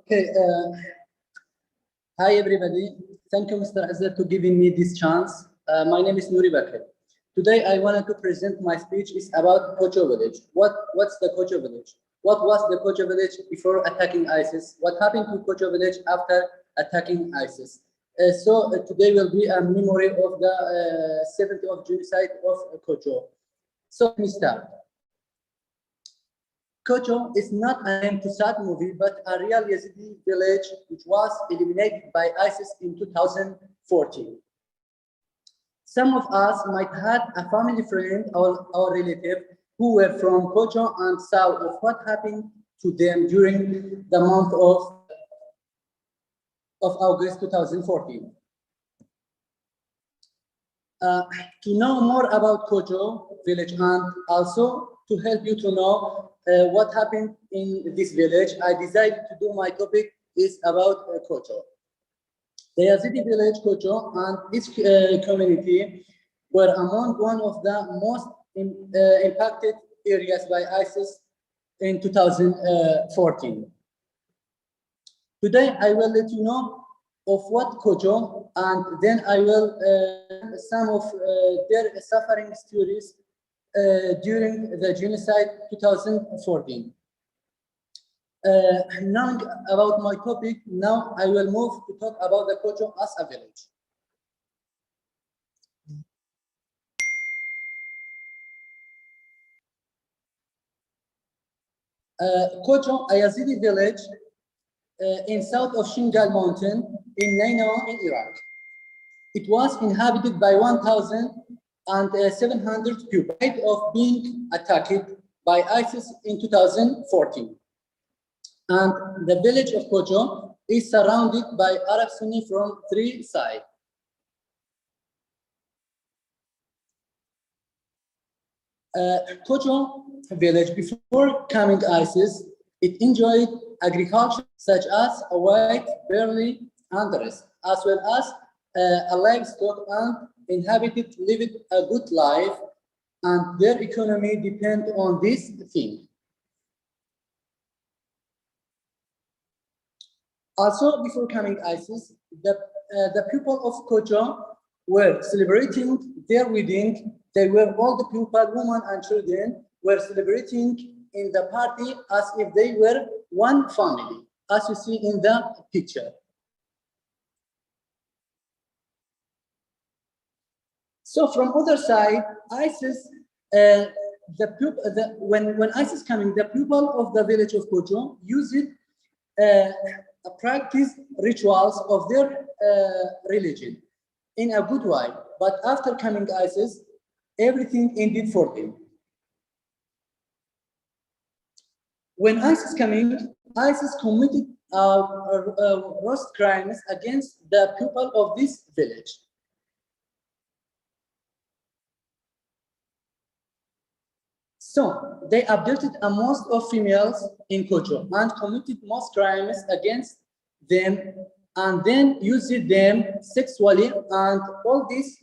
Okay. Hi, everybody. Thank you, Mr. Azad, for giving me this chance. My name is Nuri Bakr. Today, I wanted to present my speech is about Kocho village. What's the Kocho village? What was the Kocho village before attacking ISIS? What happened to Kocho village after attacking ISIS? Today will be a memory of the 70th genocide of Kocho. So let me start. Kocho is not a name to sad movie, but a real Yazidi village which was eliminated by ISIS in 2014. Some of us might have a family friend or relative who were from Kocho and saw of what happened to them during the month of August 2014. To know more about Kocho village and also to help you to know what happened in this village, I decided to do my topic is about Kocho. The Yazidi village, Kocho, and its community were among one of the most impacted areas by ISIS in 2014. Today, I will let you know of what Kocho, and then I will some of their suffering stories during the genocide 2014. Knowing about my topic, now I will move to talk about the Kocho as a village. Kocho, a Yazidi village in south of Shingal mountain in Nainawa in Iraq. It was inhabited by 1,700 people of being attacked by ISIS in 2014. And the village of Kocho is surrounded by Arab Sunni from three sides. Kocho village, before coming ISIS, it enjoyed agriculture such as wheat, barley, and the rest, as well as a livestock, and inhabited lived a good life, and their economy depend on this thing. Also, before coming ISIS, the people of Kocho were celebrating their wedding. They were all the people, women and children, were celebrating in the party as if they were one family, as you see in the picture. So from other side, ISIS, when ISIS coming, the people of the village of Kocho use it practice rituals of their religion in a good way. But after coming ISIS, everything ended for them. When ISIS coming, ISIS committed worst crimes against the people of this village. So they abducted a most of females in Kocho and committed most crimes against them, and then used them sexually. And all this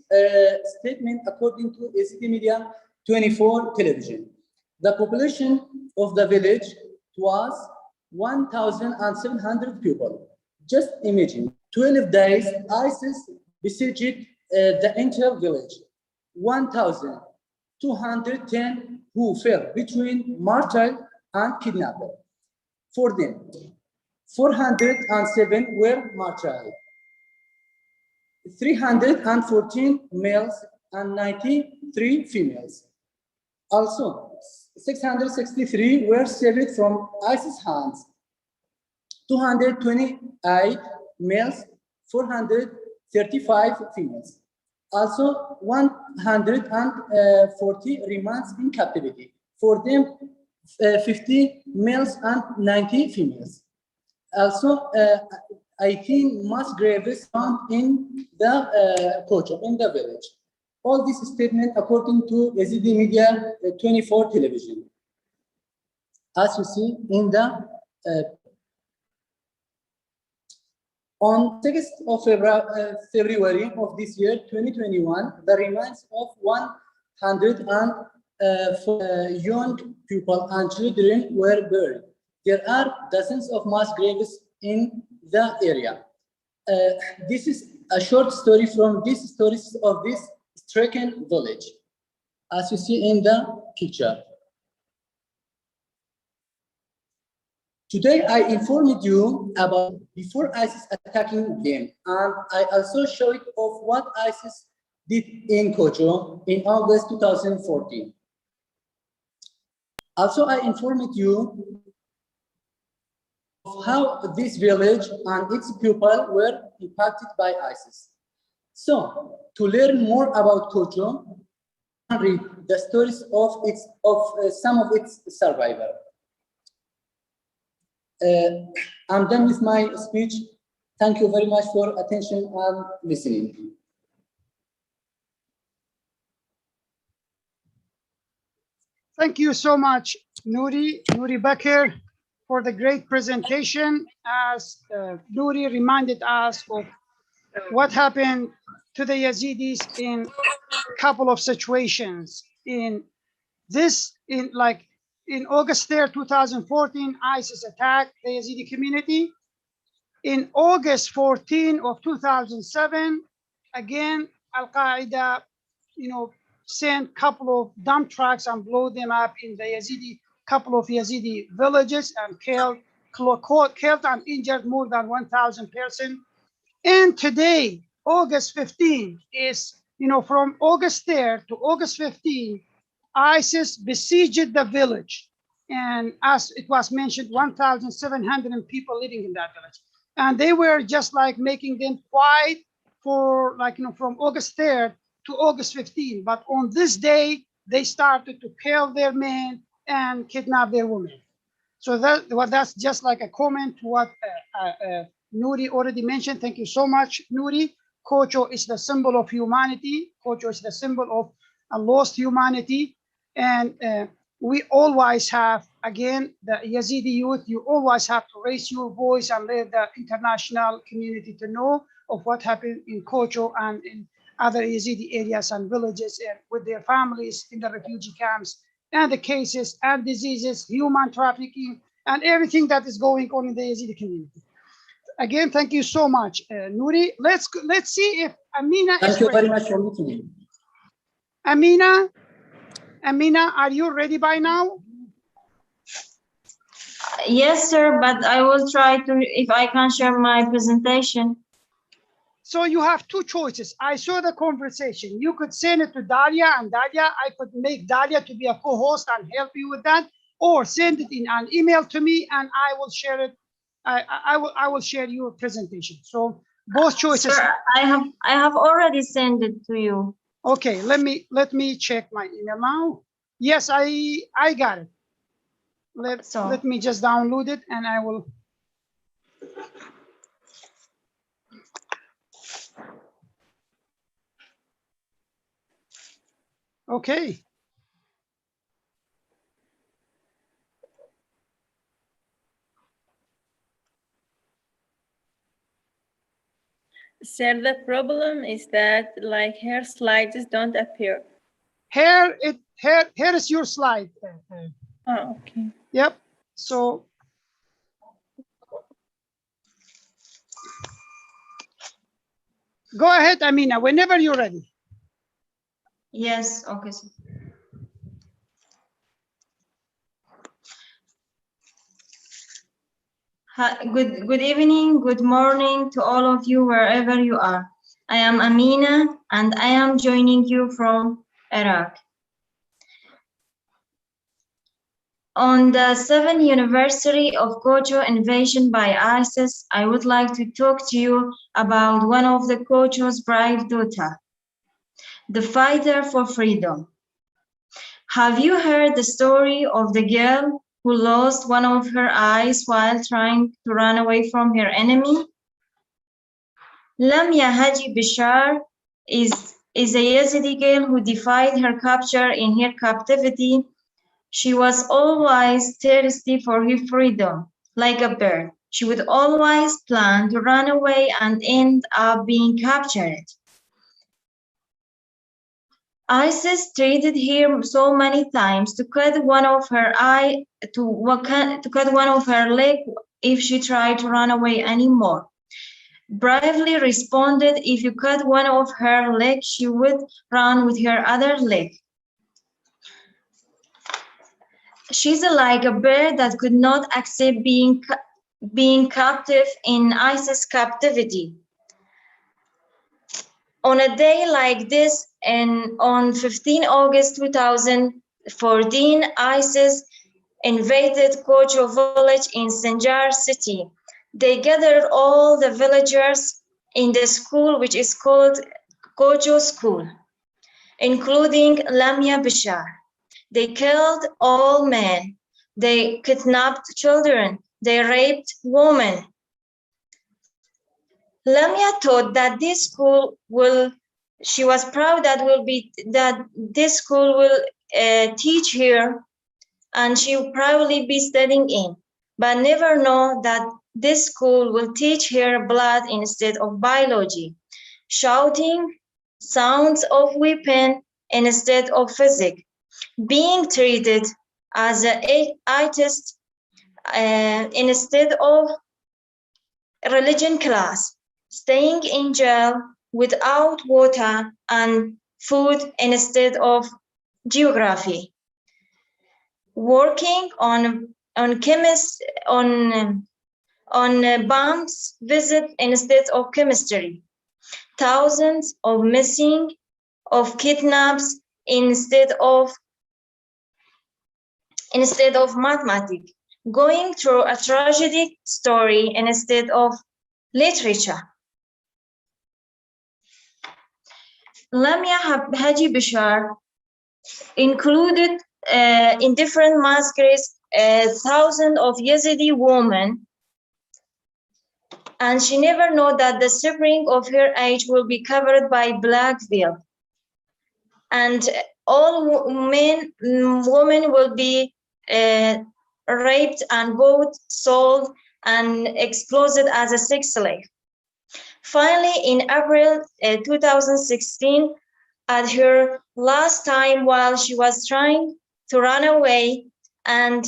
statement according to Yazidi Media 24 television. The population of the village was 1,700 people. Just imagine, 12 days ISIS besieged the entire village. 1,210 who fell between martyr and kidnapper. For them, 407 were martyred. 314 males and 93 females. Also, 663 were saved from ISIS hands. 228 males, 435 females. Also, 140 remains in captivity. For them, 50 males and 90 females. Also, 18 mass graves found in the Kocho, in the village. All this statement according to Yazidi Media 24 television. As you see in the on 6th of February of this year, 2021, the remains of 104 young people and children were buried. There are dozens of mass graves in the area. This is a short story from these stories of this stricken village, as you see in the picture. Today, I informed you about before ISIS attacking them, and I also showed of what ISIS did in Kocho in August 2014. Also, I informed you of how this village and its people were impacted by ISIS. So to learn more about Kocho, read the stories of some of its survivors. I'm done with my speech. Thank you very much for attention and listening. Thank you so much, Nouri Bakr, for the great presentation. As Nouri reminded us of what happened to the Yazidis in a couple of situations. In August 3rd, 2014, ISIS attacked the Yazidi community. In August 14 of 2007, again, Al-Qaeda, sent a couple of dump trucks and blew them up in the couple of Yazidi villages and killed and injured more than 1,000 persons. And today, August 15 is, from August 3rd to August 15, ISIS besieged the village. And as it was mentioned, 1,700 people living in that village. And they were just like making them quiet for from August 3rd to August 15. But on this day, they started to kill their men and kidnap their women. So that's just like a comment to what Nouri already mentioned. Thank you so much, Nouri. Kocho is the symbol of humanity. Kocho is the symbol of a lost humanity. And we always have, again, the Yazidi youth, you always have to raise your voice and let the international community to know of what happened in Kocho and in other Yazidi areas and villages and with their families in the refugee camps, and the cases and diseases, human trafficking, and everything that is going on in the Yazidi community. Again, thank you so much, Nouri. Let's see if Amina is ready. Thank you very much for listening. Amina, are you ready by now? Yes, sir, but I will try to, if I can share my presentation. So you have two choices. I saw the conversation. You could send it to Dalia, and Dalia, I could make Dalia to be a co-host and help you with that, or send it in an email to me, and I will share it. I will share your presentation. So both choices. Sir, I have already sent it to you. Okay, let me check my email now. Yes, I got it. Let me just download it, and I will. Okay. Sir, the problem is that like her slides don't appear. Here is your slide. Oh, okay. Yep. So go ahead, Amina, whenever you're ready. Yes, okay, sir. Good evening, good morning to all of you wherever you are. I am Amina and I am joining you from Iraq. On the 7th anniversary of Kocho invasion by ISIS, I would like to talk to you about one of the Kocho's brave daughter, the fighter for freedom. Have you heard the story of the girl who lost one of her eyes while trying to run away from her enemy? Lamia Haji Bishar is a Yazidi girl who defied her capture in her captivity. She was always thirsty for her freedom, like a bird. She would always plan to run away and end up being captured. ISIS treated her so many times to cut one of her leg if she tried to run away anymore. Bravely responded, if you cut one of her legs, she would run with her other leg. She's like a bird that could not accept being captive in ISIS captivity. On a day like this, and on 15 August 2014, ISIS invaded Kocho village in Sinjar city. They gathered all the villagers in the school, which is called Kojo school, including Lamia Bashar. They killed all men. They kidnapped children. They raped women. Lamia thought that this school will, she was proud that this school will teach her, and she will probably be studying in, but never know that this school will teach her blood instead of biology, shouting, sounds of weapon instead of physics, being treated as an atheist instead of religion class, staying in jail without water and food instead of geography, working on bombs visit instead of chemistry, thousands of missing, of kidnaps instead of mathematics, going through a tragic story instead of literature. Lamia Haji Bashar included in different massacres thousands of Yazidi women, and she never knew that the suffering of her age will be covered by black veil, and all women will be raped and bought, sold, and exploited as a sex slave. Finally, in April 2016, at her last time while she was trying to run away and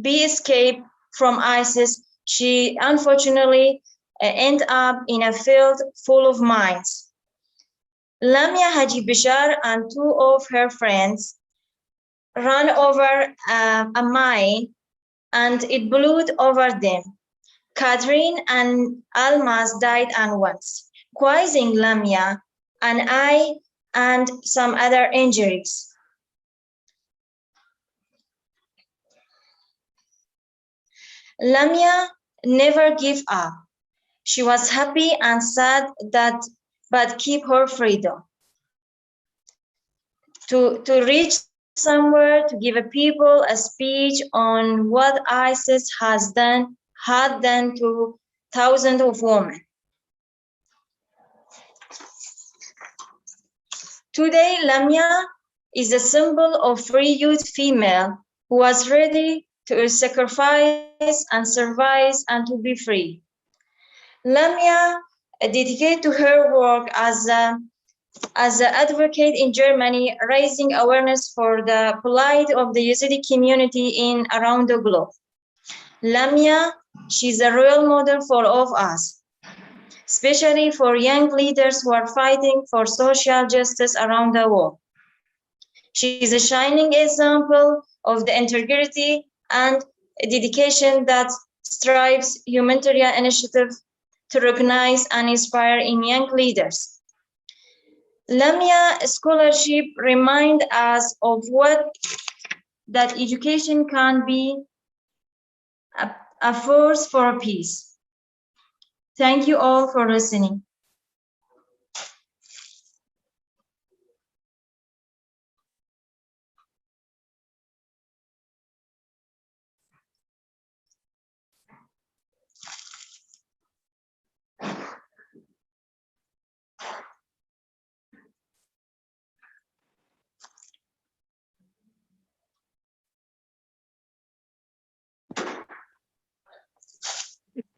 be escaped from ISIS, she unfortunately ended up in a field full of mines. Lamia Haji Bashar and two of her friends ran over a mine and it blew over them. Catherine and Almas died at once, causing Lamia an eye and some other injuries. Lamia never gave up. She was happy and sad but keep her freedom. To reach somewhere, to give a people a speech on what ISIS had done to thousands of women. Today, Lamia is a symbol of free youth female who was ready to sacrifice and survive and to be free. Lamia dedicated to her work as an advocate in Germany, raising awareness for the plight of the Yazidi community around the globe. Lamia, she's a role model for all of us, especially for young leaders who are fighting for social justice around the world. She is a shining example of the integrity and dedication that strives humanitarian initiative to recognize and inspire in young leaders. Lamia scholarship reminds us of that education can be a force for peace. Thank you all for listening.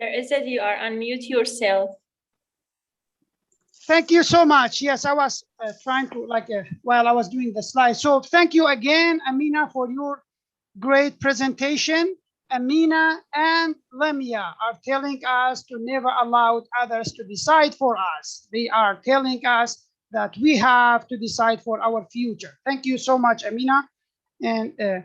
There is that you are unmute yourself. Thank you so much. Yes, I was trying to while I was doing the slide. So thank you again, Amina, for your great presentation. Amina and Lamia are telling us to never allow others to decide for us. They are telling us that we have to decide for our future. Thank you so much, Amina. And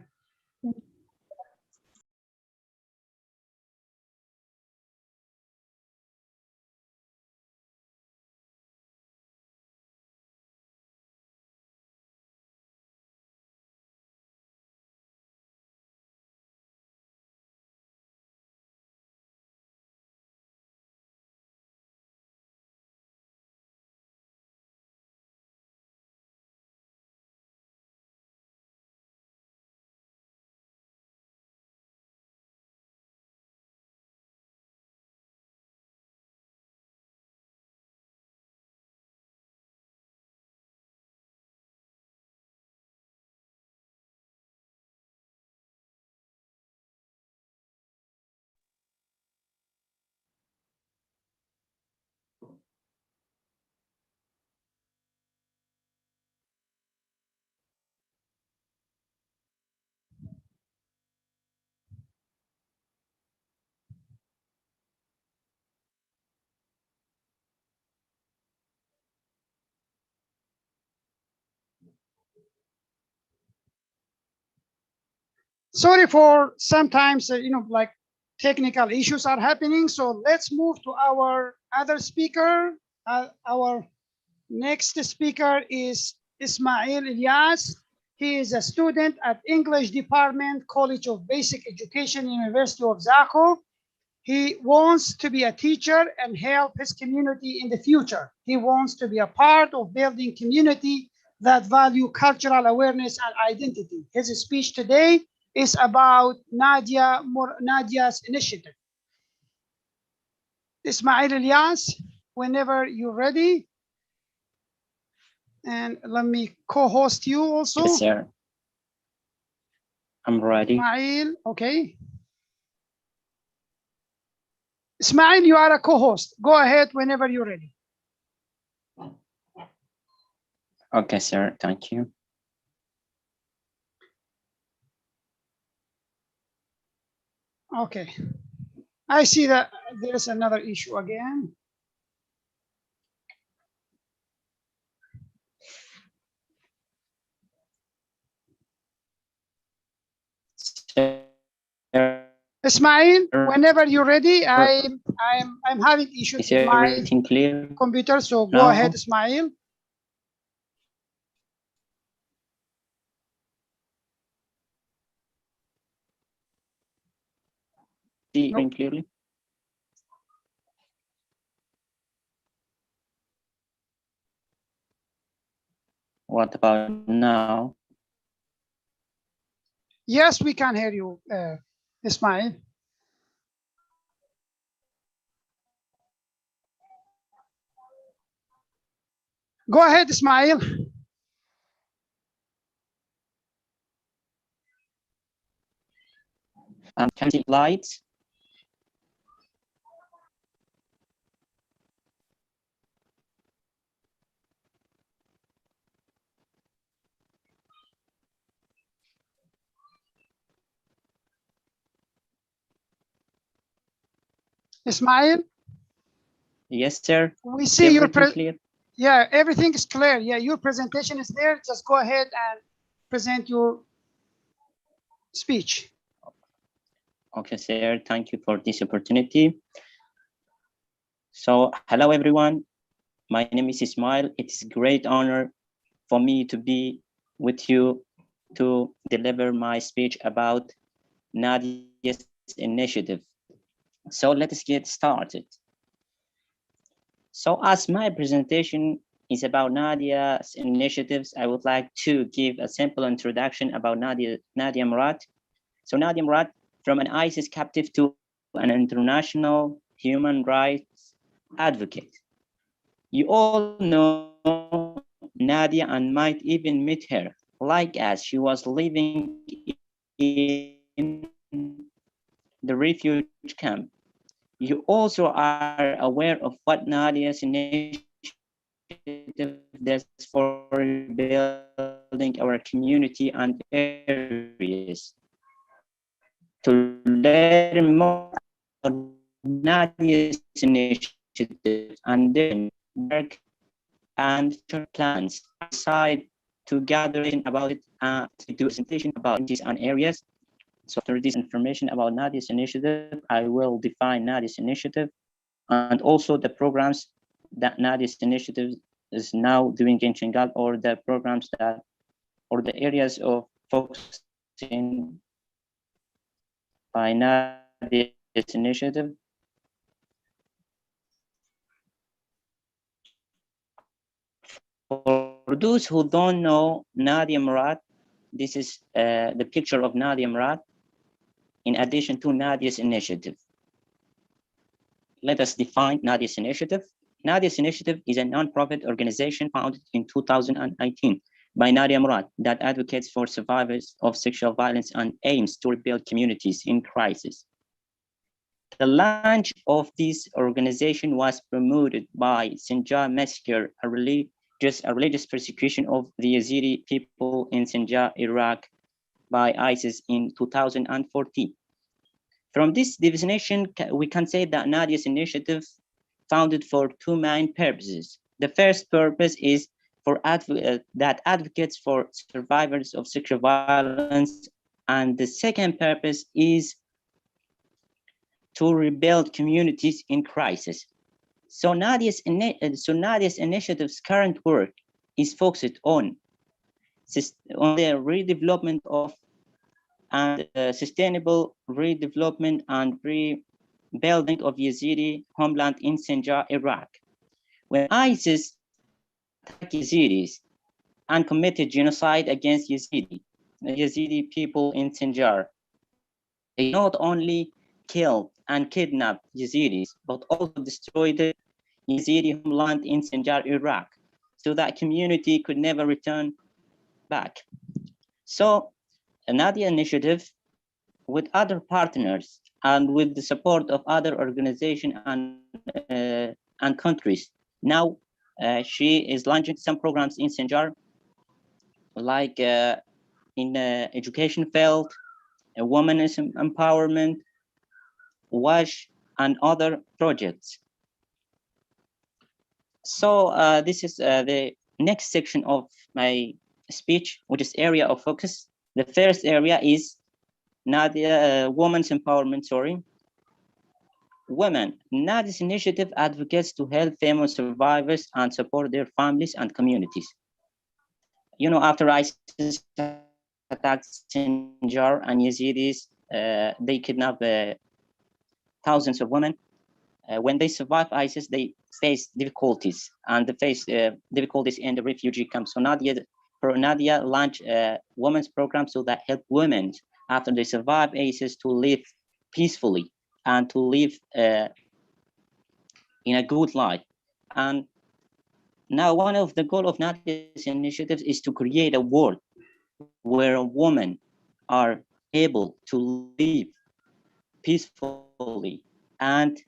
Sorry for sometimes, like technical issues are happening. So let's move to our other speaker. Our next speaker is Ismail Ilyas. He is a student at English Department, College of Basic Education, University of Zagreb. He wants to be a teacher and help his community in the future. He wants to be a part of building community that value cultural awareness and identity. His speech today is about Nadia's initiative. Ismail Ilyas, whenever you're ready. And let me co-host you also. Yes, sir. I'm ready. Ismail, okay. Ismail, you are a co-host. Go ahead whenever you're ready. Okay, sir. Thank you. Okay. I see that there's another issue again. Ismail, whenever you're ready, I'm having issues with my everything clear computer, so go now? ahead, Ismail. See clearly? What about now? Yes, we can hear you, Ismail. Go ahead, Ismail. Can you see lights? Ismail? Yes, sir. We see your clear. Yeah, everything is clear. Yeah, your presentation is there. Just go ahead and present your speech. Okay, sir. Thank you for this opportunity. So, hello, everyone. My name is Ismail. It is a great honor for me to be with you to deliver my speech about Nadia's initiative. So let's get started. So as my presentation is about Nadia's initiatives, I would like to give a simple introduction about Nadia Murad. So Nadia Murad, from an ISIS captive to an international human rights advocate. You all know Nadia and might even meet her, like as she was living in the refuge camp. You also are aware of what Nadia's initiative does for building our community and areas. To learn more about Nadia's initiative and work and future plans, I decided to gather about it and to do a presentation about communities and areas. So after this information about Nadia's initiative, I will define Nadia's initiative and also the programs that Nadia's initiative is now doing in Chingal, or the programs that, or the areas of focusing by Nadia's initiative. For those who don't know Nadia Murad, this is the picture of Nadia Murad in addition to Nadia's initiative. Let us define Nadia's initiative. Nadia's initiative is a non-profit organization founded in 2018 by Nadia Murad that advocates for survivors of sexual violence and aims to rebuild communities in crisis. The launch of this organization was promoted by Sinjar massacre, a religious persecution of the Yazidi people in Sinjar, Iraq by ISIS in 2014. From this definition, we can say that Nadia's initiative founded for two main purposes. The first purpose is for that advocates for survivors of sexual violence And the second purpose is to rebuild communities in crisis. So Nadia's initiative's current work is focused on the redevelopment of and sustainable redevelopment and rebuilding of Yazidi homeland in Sinjar, Iraq. When ISIS attacked Yazidis and committed genocide against Yazidi people in Sinjar, they not only killed and kidnapped Yazidis, but also destroyed Yazidi homeland in Sinjar, Iraq, so that community could never return back. So, Nadia initiative with other partners and with the support of other organizations and countries. Now, she is launching some programs in Sinjar, like in the education field, women's empowerment, WASH, and other projects. So this is the next section of my speech, which is area of focus. The first area is Nadia, women's empowerment, Women. Nadia's initiative advocates to help female survivors and support their families and communities. You know, after ISIS attacked Sinjar and Yazidis, they kidnapped thousands of women. When they survive ISIS, they face difficulties, and they face difficulties in the refugee camps. So Nadia launched a women's program so that help women after they survive ISIS to live peacefully and to live in a good life. And now one of the goals of Nadia's initiatives is to create a world where women are able to live peacefully and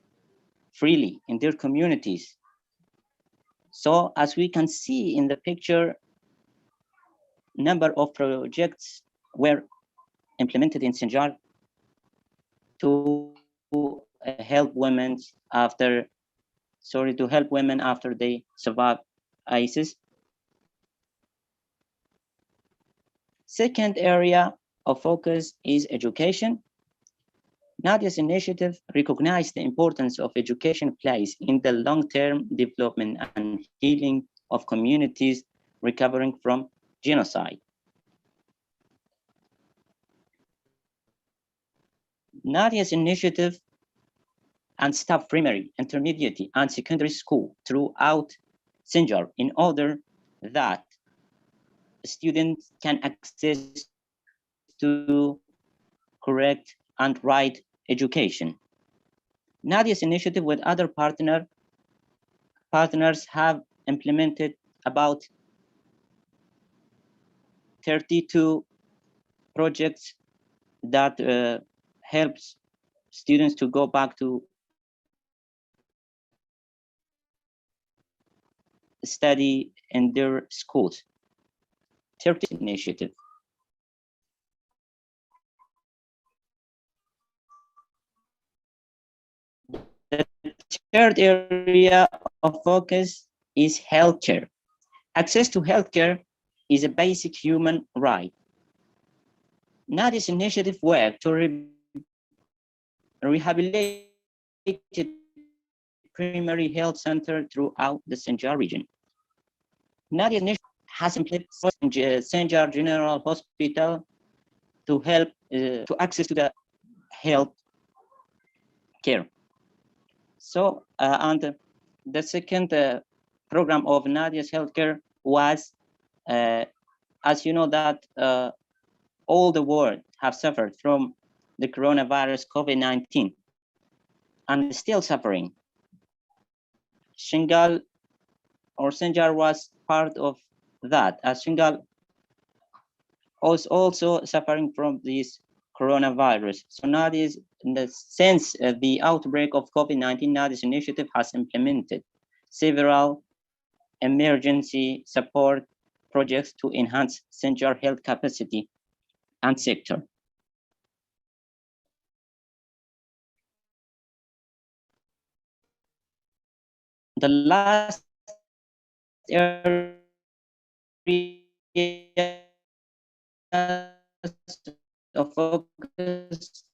freely in their communities. So as we can see in the picture, number of projects were implemented in Sinjar to help women after they survive ISIS. Second area of focus is education. Nadia's initiative recognized the importance of education plays in the long-term development and healing of communities recovering from genocide. Nadia's initiative and staff primary, intermediate, and secondary school throughout Sinjar in order that students can access to correct and right education. Nadia's initiative with other partners have implemented about 32 projects that helps students to go back to study in their schools. 30 initiative. The third area of focus is healthcare. Access to healthcare is a basic human right. Nadia's initiative work to rehabilitate primary health center throughout the Sinjar region. Nadia's initiative has implemented Sinjar General Hospital to help to access to the health care. So, and the second program of Nadia's healthcare was, as you know, that all the world have suffered from the coronavirus COVID-19 and still suffering. Sinjar was part of that, as Sinjar was also suffering from this coronavirus. So Nadia's, since the outbreak of COVID-19, Nadia's initiative has implemented several emergency support projects to enhance Sinjar health capacity and sector. The last area of focus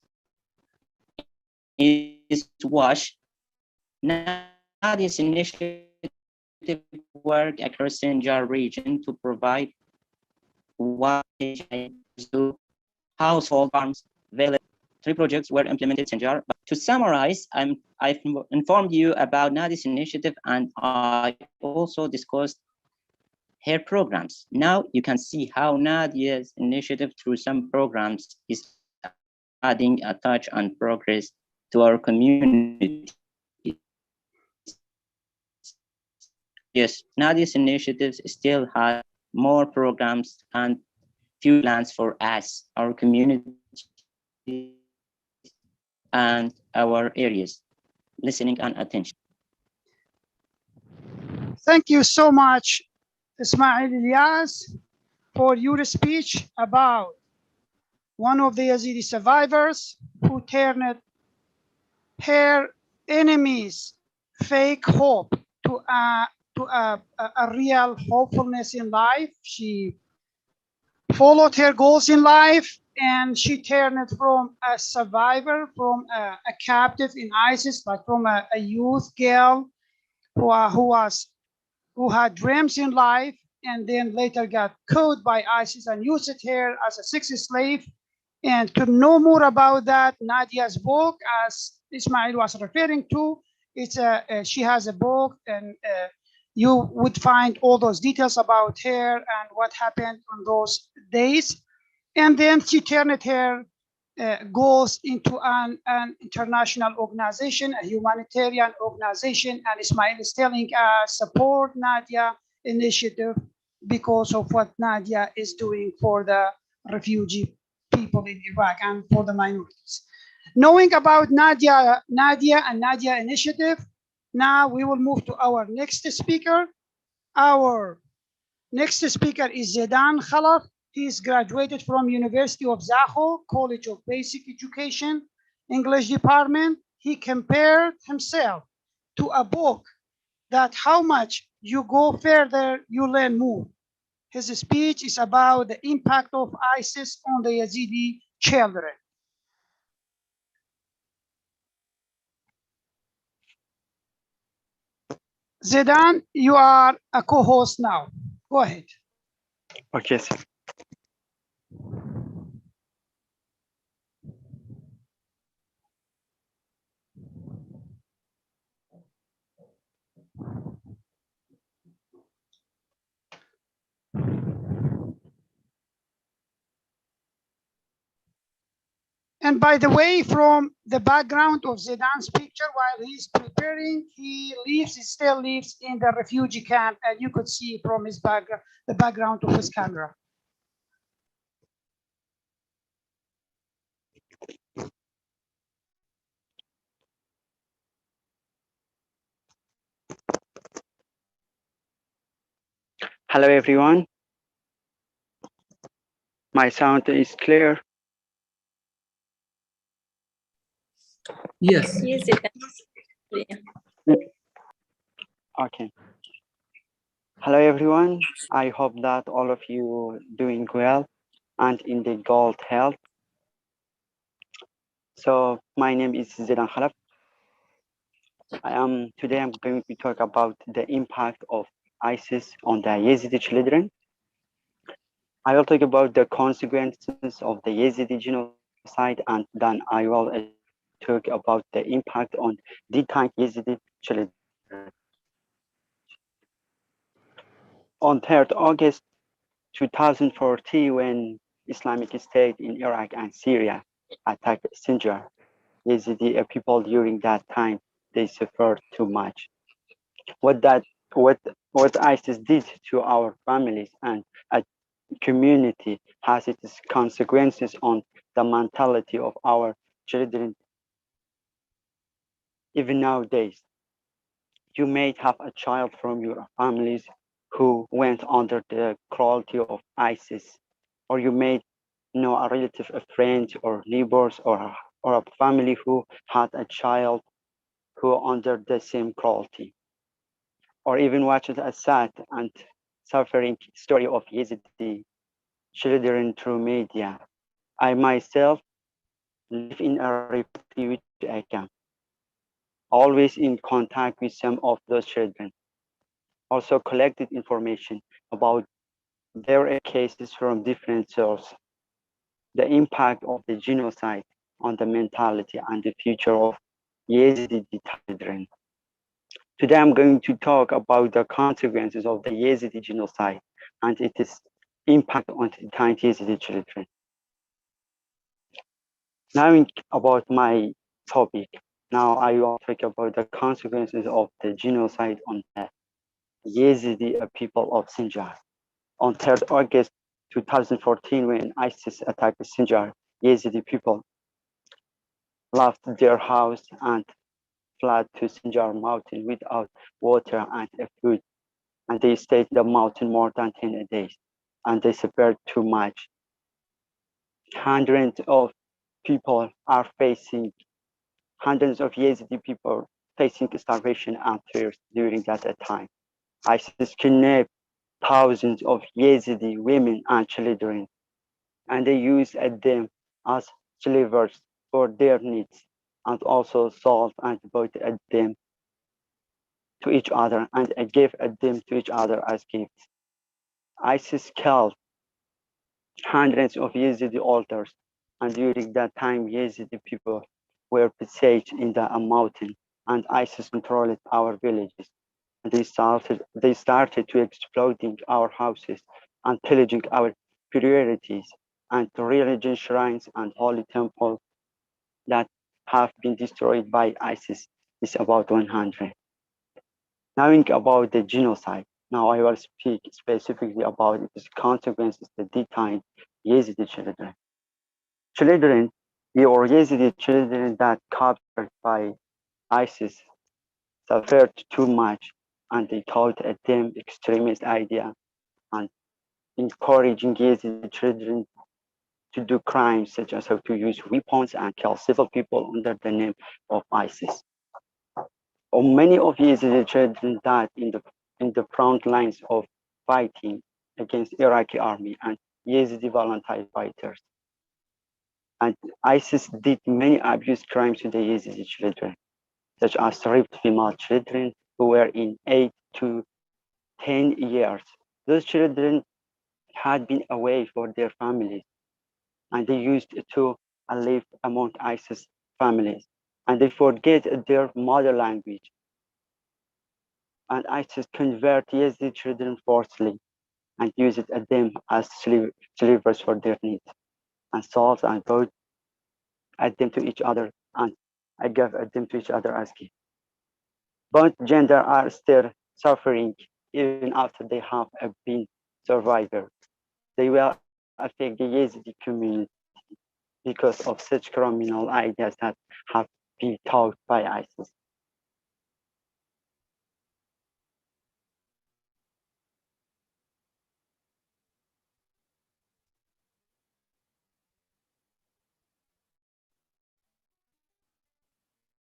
is WASH. Nadia's initiative work across Sinjar region to provide WASH to household farms, village. 3 projects were implemented in Sinjar. But to summarize, I've informed you about Nadia's initiative and I also discussed her programs. Now you can see how Nadia's initiative through some programs is adding a touch and progress to our community. Yes, Nadia's initiatives still have more programs and few plans for us, our community, and our areas. Listening and attention. Thank you so much, Ismail Ilyas, for your speech about one of the Yazidi survivors who turned her enemies' fake hope to a real hopefulness in life. She followed her goals in life and she turned from a survivor, from a captive in ISIS, like from a youth girl who had dreams in life and then later got caught by ISIS and used her as a sex slave. And to know more about that, Nadia's book, as Ismail was referring to, she has a book, and you would find all those details about her and what happened on those days. And then she turned her goals into an international organization, a humanitarian organization. And Ismail is telling us, support Nadia initiative because of what Nadia is doing for the refugee people in Iraq and for the minorities. Knowing about Nadia and Nadia initiative, now we will move to our next speaker. Our next speaker is Zedan Khalaf. He is graduated from University of Zaho, College of Basic Education, English Department. He compared himself to a book that how much you go further, you learn more. His speech is about the impact of ISIS on the Yazidi children. Zedan, you are a co-host now. Go ahead. Okay, sir. And by the way, from the background of Zedan's picture, while he's preparing, he still lives in the refugee camp, and you could see from his background, the background of his camera. Hello, everyone. My sound is clear. Yes. Yes, it is. Okay. Hello, everyone. I hope that all of you doing well and in the good health. So my name is Zedan Khalaf. Today I'm going to talk about the impact of ISIS on the Yazidi children. I will talk about the consequences of the Yazidi genocide, and then I will talk about the impact on detained Yazidi children. On 3rd August 2014, when Islamic State in Iraq and Syria attacked Sinjar, Yazidi people during that time, they suffered too much. What ISIS did to our families and a community has its consequences on the mentality of our children. Even nowadays, you may have a child from your families who went under the cruelty of ISIS, or you may know a relative, a friend, or neighbors, or a family who had a child who under the same cruelty, or even watched a sad and suffering story of Yazidi children through media. I myself live in a refugee camp, always in contact with some of those children. Also collected information about their cases from different sources, the impact of the genocide on the mentality and the future of Yazidi children. Today I'm going to talk about the consequences of the Yazidi genocide and its impact on the detained Yazidi children. Now about my topic. Now I will talk about the consequences of the genocide on the Yazidi people of Sinjar. On 3rd August 2014, when ISIS attacked Sinjar, Yazidi people left their house and fled to Sinjar mountain without water and food. And they stayed in the mountain more than 10 days. And they suffered too much. Hundreds of people are facing, hundreds of Yazidi people facing starvation and thirst during that time. ISIS kidnapped thousands of Yazidi women and children, and they used them as slavers for their needs, and also sold and bought them to each other and gave them to each other as gifts. ISIS killed hundreds of Yazidi altars, and during that time, Yazidi people were besieged in the mountain, and ISIS controlled our villages. They started to exploiting our houses and pillaging our priorities and religion shrines and holy temples that have been destroyed by ISIS is about 100. Knowing about the genocide, now I will speak specifically about its consequences that detained Yazidi children. Children, or Yazidi children that captured by ISIS suffered too much, and they taught them extremist idea and encouraging Yazidi children to do crimes such as how to use weapons and kill civil people under the name of ISIS. Many of Yazidi children died in the front lines of fighting against Iraqi army and Yazidi volunteer fighters. And ISIS did many abuse crimes to the Yazidi children, such as raped female children who were in 8 to 10 years. Those children had been away from their families, and they used to live among ISIS families, and they forget their mother language. And ISIS convert Yazidi children forcibly and use them as slavers for their needs, and sold and bought them to each other, and I gave them to each other as gifts. Both gender are still suffering even after they have been survivors. They will affect the Yazidi community because of such criminal ideas that have been taught by ISIS.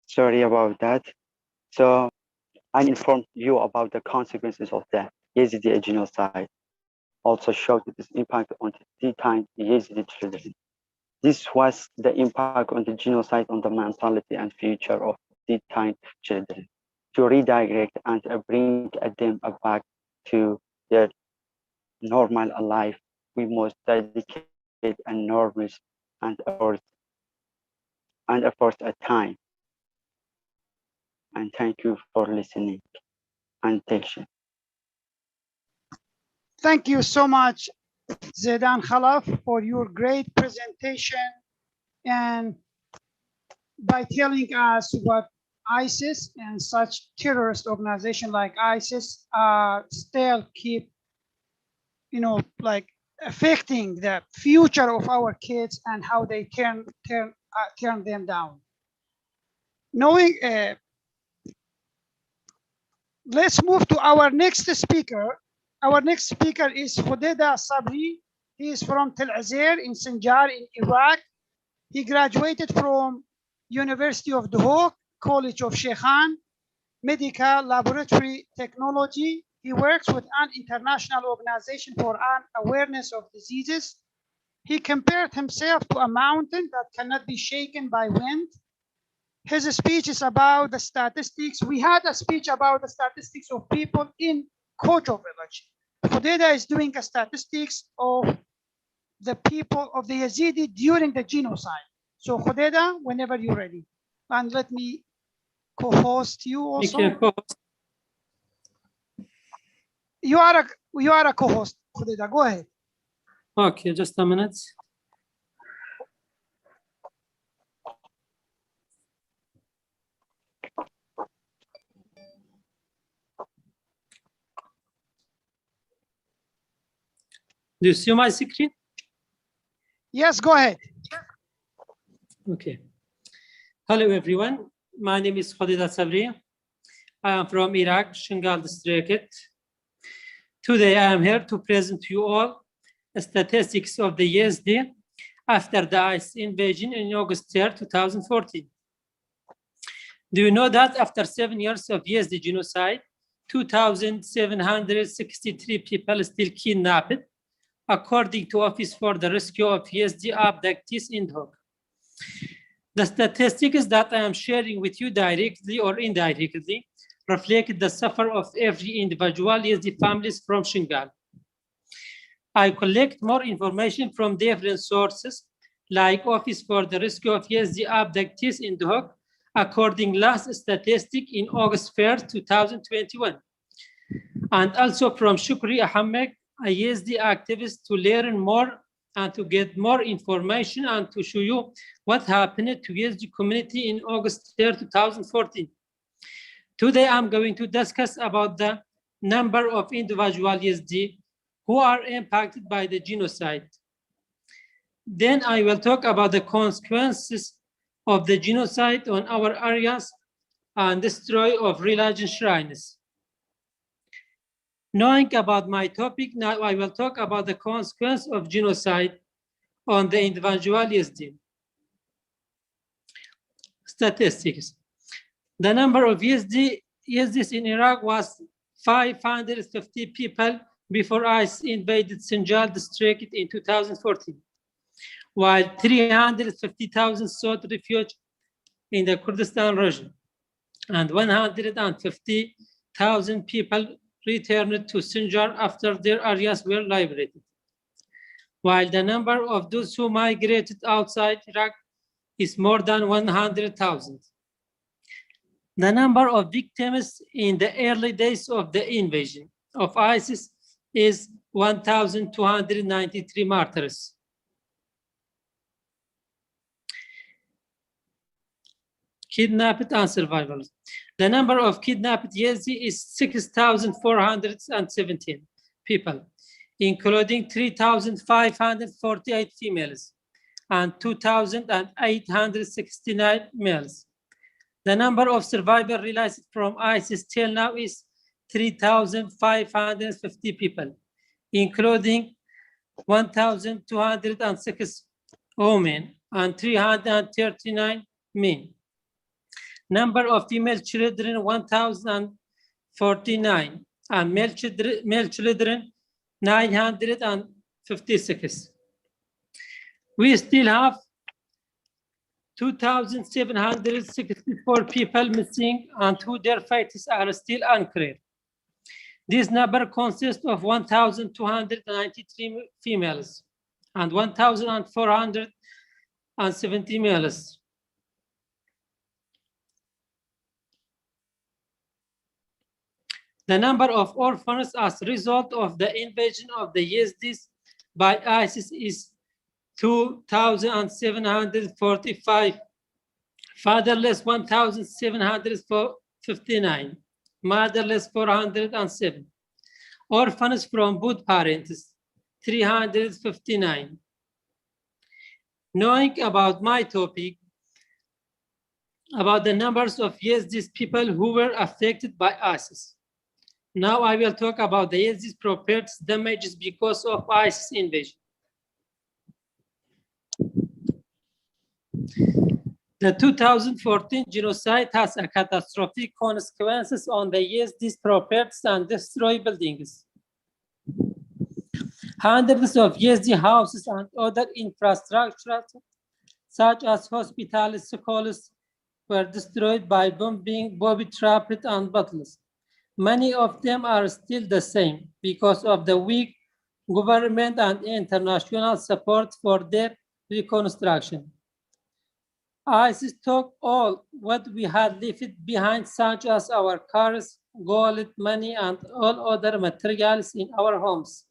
Sorry about that. So I informed you about the consequences of the Yazidi genocide. Also showed its impact on the detained Yazidi children. This was the impact on the genocide on the mentality and future of detained children. To redirect and bring them back to their normal life, we must dedicate enormous and effort at time. And thank you for listening and attention. Thank you so much, Zaidan Khalaf, for your great presentation and by telling us what ISIS and such terrorist organization like ISIS still keep, like affecting the future of our kids and how they turn them down. Knowing, let's move to our next speaker. Our next speaker is Khudeda Sabri. He is from Tel Azair in Sinjar in Iraq. He graduated from University of Duhok, College of Sheikhan, Medical Laboratory Technology. He works with an international organization for an awareness of diseases. He compared himself to a mountain that cannot be shaken by wind. His speech is about the statistics. We had a speech about the statistics of people in Kocho village. Khudeda is doing a statistics of the people of the Yazidi during the genocide. So Khudeda, whenever you're ready. And let me co-host you also. You are a co-host, Khudeda. Go ahead. Okay, just a minute. Do you see my screen? Yes, go ahead. Okay. Hello, everyone. My name is Khadija Sabri. I am from Iraq, Shingal district. Today, I am here to present to you all statistics of the Yazidi after the ICE invasion in August 3, 2014. Do you know that after 7 years of Yazidi genocide, 2,763 people still kidnapped, according to Office for the Rescue of Yazidi abductees in Dhaka? The statistics that I am sharing with you directly or indirectly reflect the suffer of every individual Yazidi families from Shingal. I collect more information from different sources, like Office for the Rescue of Yazidi abductees in Dhaka, according last statistic in August 1st, 2021. And also from Shukri Ahmed, a Yazidi activist, to learn more and to get more information and to show you what happened to Yazidi community in August 3rd, 2014. Today, I'm going to discuss about the number of individual Yazidi who are impacted by the genocide. Then I will talk about the consequences of the genocide on our areas and destroy of religion shrines. Knowing about my topic, now I will talk about the consequence of genocide on the individual Yazidi. Statistics. The number of Yazidis in Iraq was 550 people before ICE invaded Sinjar district in 2014, while 350,000 sought refuge in the Kurdistan region, and 150,000 people returned to Sinjar after their areas were liberated, while the number of those who migrated outside Iraq is more than 100,000. The number of victims in the early days of the invasion of ISIS is 1,293 martyrs. Kidnapped and survivors. The number of kidnapped Yazidi is 6,417 people, including 3,548 females and 2,869 males. The number of survivors released from ISIS till now is 3,550 people, including 1,206 women and 339 men. Number of female children, 1,049, and male children, 956. We still have 2,764 people missing and who their fates are still unclear. This number consists of 1,293 females and 1,470 males. The number of orphans as a result of the invasion of the Yazidis by ISIS is 2,745, fatherless 1,759, motherless 407, orphans from both parents 359. Knowing about my topic, about the numbers of Yazidis people who were affected by ISIS. Now I will talk about the Yazidis properties damages because of ISIS invasion. The 2014 genocide has a catastrophic consequences on the Yazidis properties and destroy buildings. Hundreds of Yazidi houses and other infrastructure, such as hospitals, schools, were destroyed by bombing, booby-trapped, and battles. Many of them are still the same because of the weak government and international support for their reconstruction. ISIS took all what we had left behind, such as our cars, gold, money, and all other materials in our homes.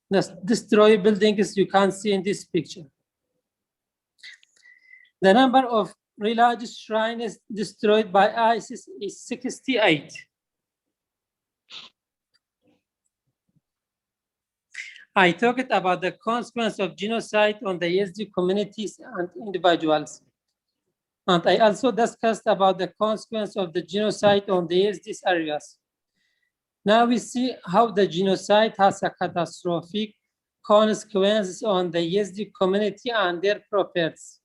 The destroyed buildings you can see in this picture. The number of religious shrines destroyed by ISIS is 68. I talked about the consequence of genocide on the Yazidi communities and individuals. And I also discussed about the consequence of the genocide on the Yazidi areas. Now we see how the genocide has a catastrophic consequences on the Yazidi community and their prophets.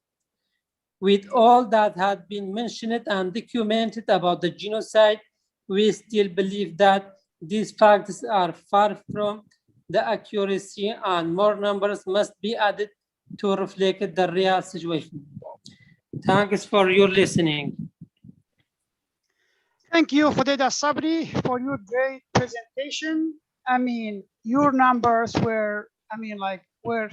With all that had been mentioned and documented about the genocide, we still believe that these facts are far from the accuracy, and more numbers must be added to reflect the real situation. Thanks for your listening. Thank you, Khudayda Sabri, for your great presentation. I mean, your numbers were, were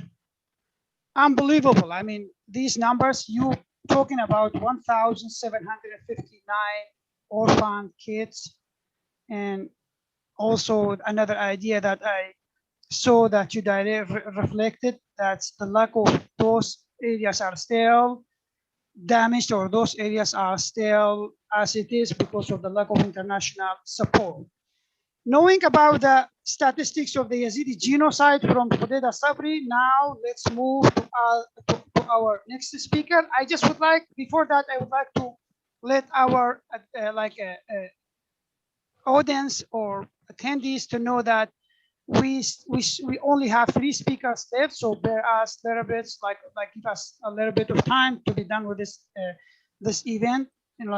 unbelievable. I mean, these numbers, you talking about 1,759 orphan kids, and also another idea that I saw that you reflected, that's the lack of those areas are still damaged, or those areas are still as it is because of the lack of international support. Knowing about the statistics of the Yazidi genocide from Khudayda Sabri, now let's move to our next speaker. I just would like, before that, I would like to let our audience or attendees to know that we only have 3 speakers left, so bear us a little bit, give us a little bit of time to be done with this event, and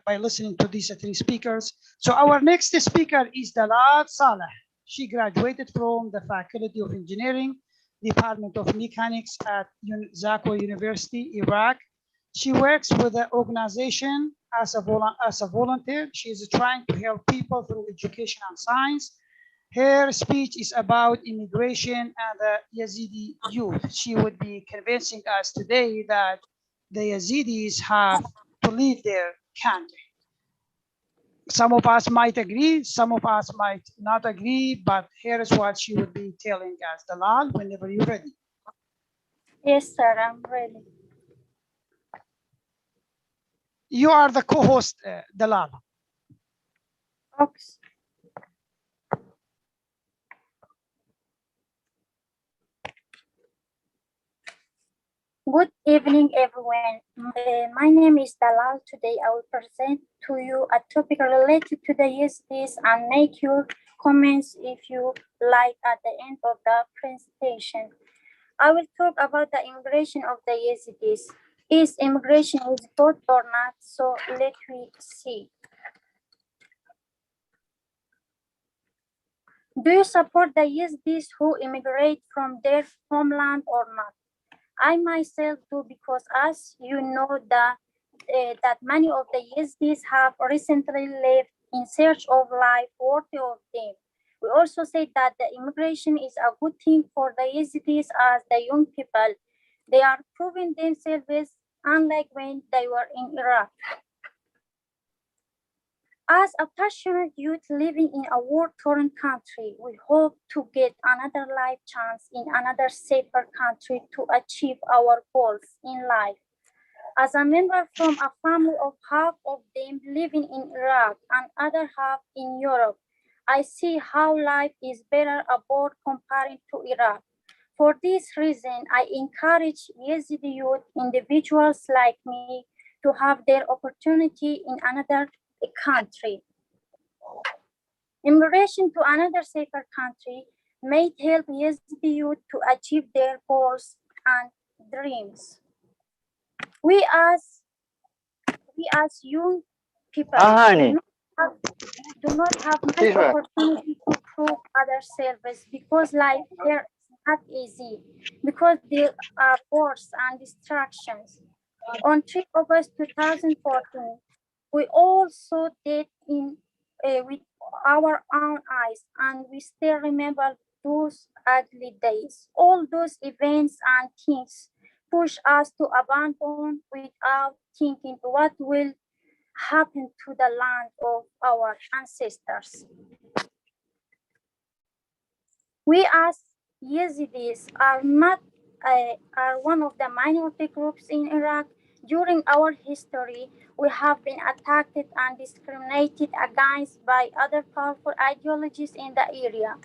by listening to these 3 speakers. So our next speaker is Dalal Saleh. She graduated from the Faculty of Engineering, Department of Mechanics at Zakwa University, Iraq. She works with the organization as a volunteer. She is trying to help people through education and science. Her speech is about immigration and the Yazidi youth. She would be convincing us today that the Yazidis have to leave their country. Some of us might agree, some of us might not agree, but here is what she would be telling us. Dalal, whenever you're ready. Yes, sir, I'm ready. You are the co-host, Dalal. Okay. Good evening, everyone. My name is Dalal. Today I will present to you a topic related to the Yazidis and make your comments if you like at the end of the presentation. I will talk about the immigration of the Yazidis. Is immigration is good or not? So let me see. Do you support the Yazidis who immigrate from their homeland or not? I myself do, because as you know that many of the Yazidis have recently left in search of life worthy of them. We also say that the immigration is a good thing for the Yazidis as the young people. They are proving themselves, unlike when they were in Iraq. As a passionate youth living in a war-torn country, we hope to get another life chance in another safer country to achieve our goals in life. As a member from a family of half of them living in Iraq and other half in Europe, I see how life is better abroad comparing to Iraq. For this reason, I encourage Yazidi youth, individuals like me, to have their opportunity in another country. Immigration to another safer country may help Yazidi youth to achieve their goals and dreams. We as young people do not have much opportunity to improve other service because life here is not easy, because there are wars and distractions. On 3 August 2014, we all saw death with our own eyes, and we still remember those ugly days. All those events and things push us to abandon without thinking what will happen to the land of our ancestors. We as Yazidis are one of the minority groups in Iraq. During our history, we have been attacked and discriminated against by other powerful ideologies in the area.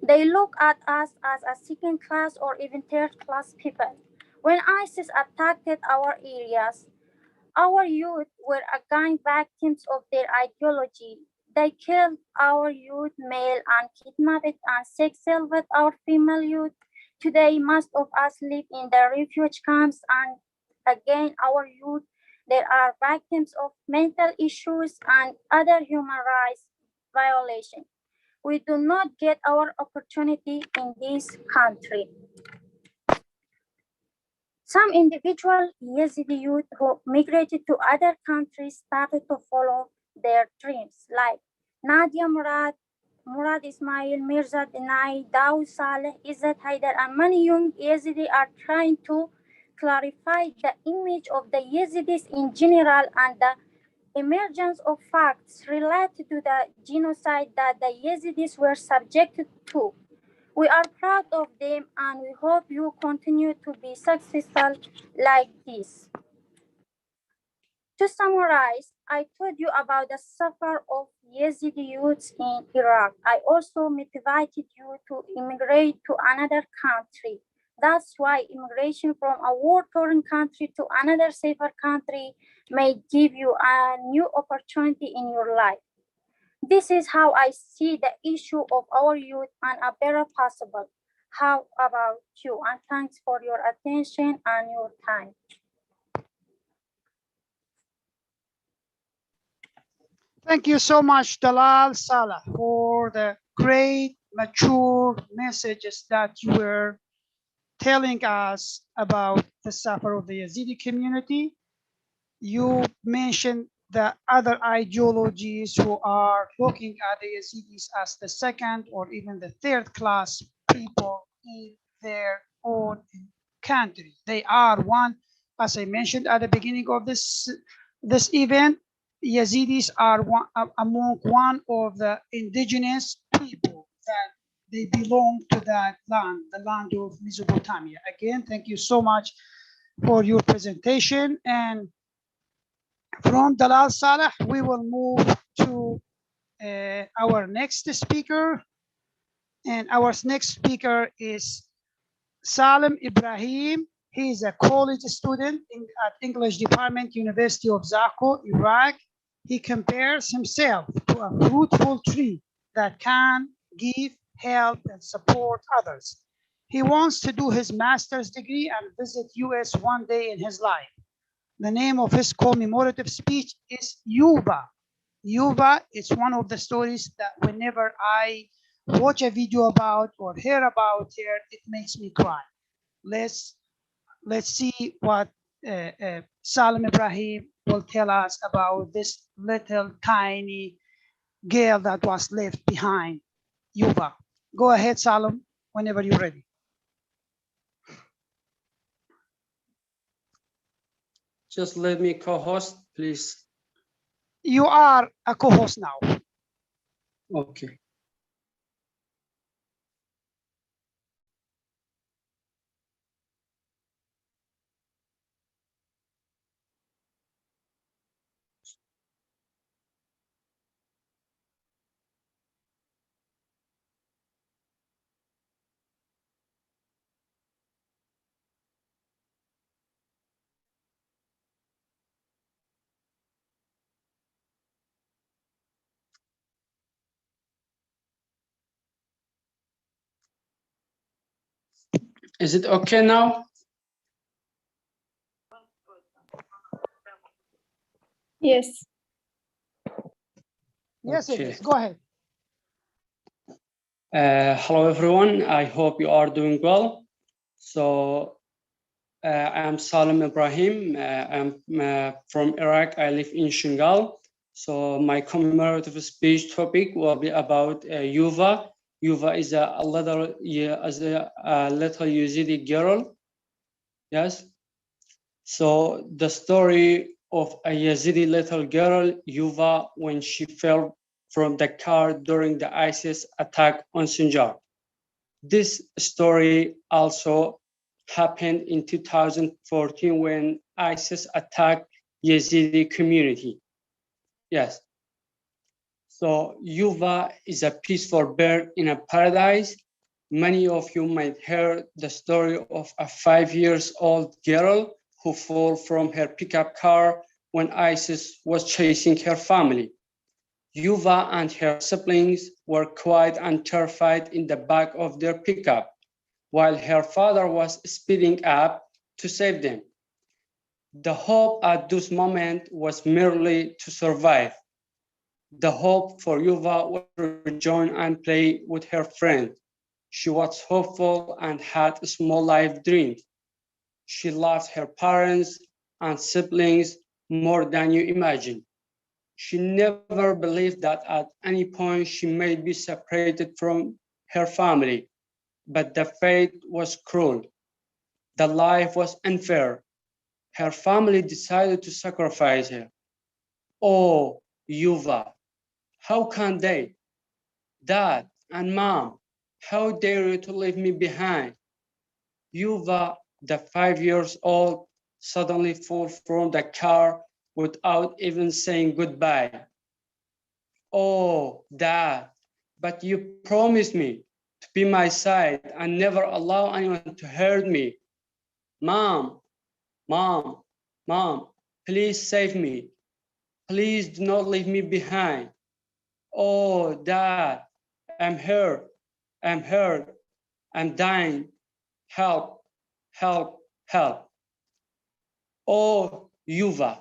They look at us as a second class or even third class people. When ISIS attacked our areas, our youth were again victims of their ideology. They killed our youth male and kidnapped and sex slaughtered our female youth. Today, most of us live in the refuge camps, and again, our youth, they are victims of mental issues and other human rights violations. We do not get our opportunity in this country. Some individual Yazidi youth who migrated to other countries started to follow their dreams, like Nadia Murad, Murad Ismail, Mirza Denai, Daw Saleh, Izzat Haidar, and many young Yazidi are trying to clarify the image of the Yazidis in general and the emergence of facts related to the genocide that the Yazidis were subjected to. We are proud of them and we hope you continue to be successful like this. To summarize, I told you about the suffer of Yazidi youths in Iraq. I also motivated you to immigrate to another country. That's why immigration from a war-torn country to another safer country may give you a new opportunity in your life. This is how I see the issue of our youth and a better possible. How about you? And thanks for your attention and your time. Thank you so much, Dalal Salah, for the great, mature messages that you were telling us about the suffer of the Yazidi community. You mentioned the other ideologies who are looking at the Yazidis as the second or even the third class people in their own country. They are one, as I mentioned at the beginning of this event, Yazidis are among one of the indigenous people that they belong to that land, the land of Mesopotamia. Again, thank you so much for your presentation. And from Dalal Salah, we will move to our next speaker. And our next speaker is Salim Ibrahim. He is a college student at English Department, University of Zako, Iraq. He compares himself to a fruitful tree that can give, help, and support others. He wants to do his master's degree and visit US one day in his life. The name of his commemorative speech is Yuba. Yuba is one of the stories that whenever I watch a video about or hear about here, it makes me cry. Let's see what Salim Ibrahim will tell us about this little tiny girl that was left behind, Yuba. Go ahead, Salim, whenever you're ready. Just let me co-host, please. You are a co-host now. Okay. Is it okay now? Yes. Yes, Okay. it is. Go ahead. Hello, everyone. I hope you are doing well. So, I'm Salim Ibrahim. I'm from Iraq. I live in Shingal. So, my commemorative speech topic will be about Yuva. Yuva is a little Yazidi girl. Yes. So, the story of a Yazidi little girl, Yuva, when she fell from the car during the ISIS attack on Sinjar. This story also happened in 2014 when ISIS attacked Yazidi community. Yes. So Yuva is a peaceful bird in a paradise. Many of you might hear the story of a 5-year-old girl who fell from her pickup car when ISIS was chasing her family. Yuva and her siblings were quiet and terrified in the back of their pickup, while her father was speeding up to save them. The hope at this moment was merely to survive. The hope for Yuva was to join and play with her friend. She was hopeful and had small life dreams. She loved her parents and siblings more than you imagine. She never believed that at any point she may be separated from her family, but the fate was cruel. The life was unfair. Her family decided to sacrifice her. Oh, Yuva, how can they? Dad and Mom, how dare you to leave me behind? Yuva, the 5-year-old, suddenly fell from the car without even saying goodbye. Oh, Dad, but you promised me to be my side and never allow anyone to hurt me. Mom, Mom, Mom, please save me. Please do not leave me behind. Oh, Dad, I'm hurt. I'm hurt. I'm dying. Help, help, help. Oh, Yuva,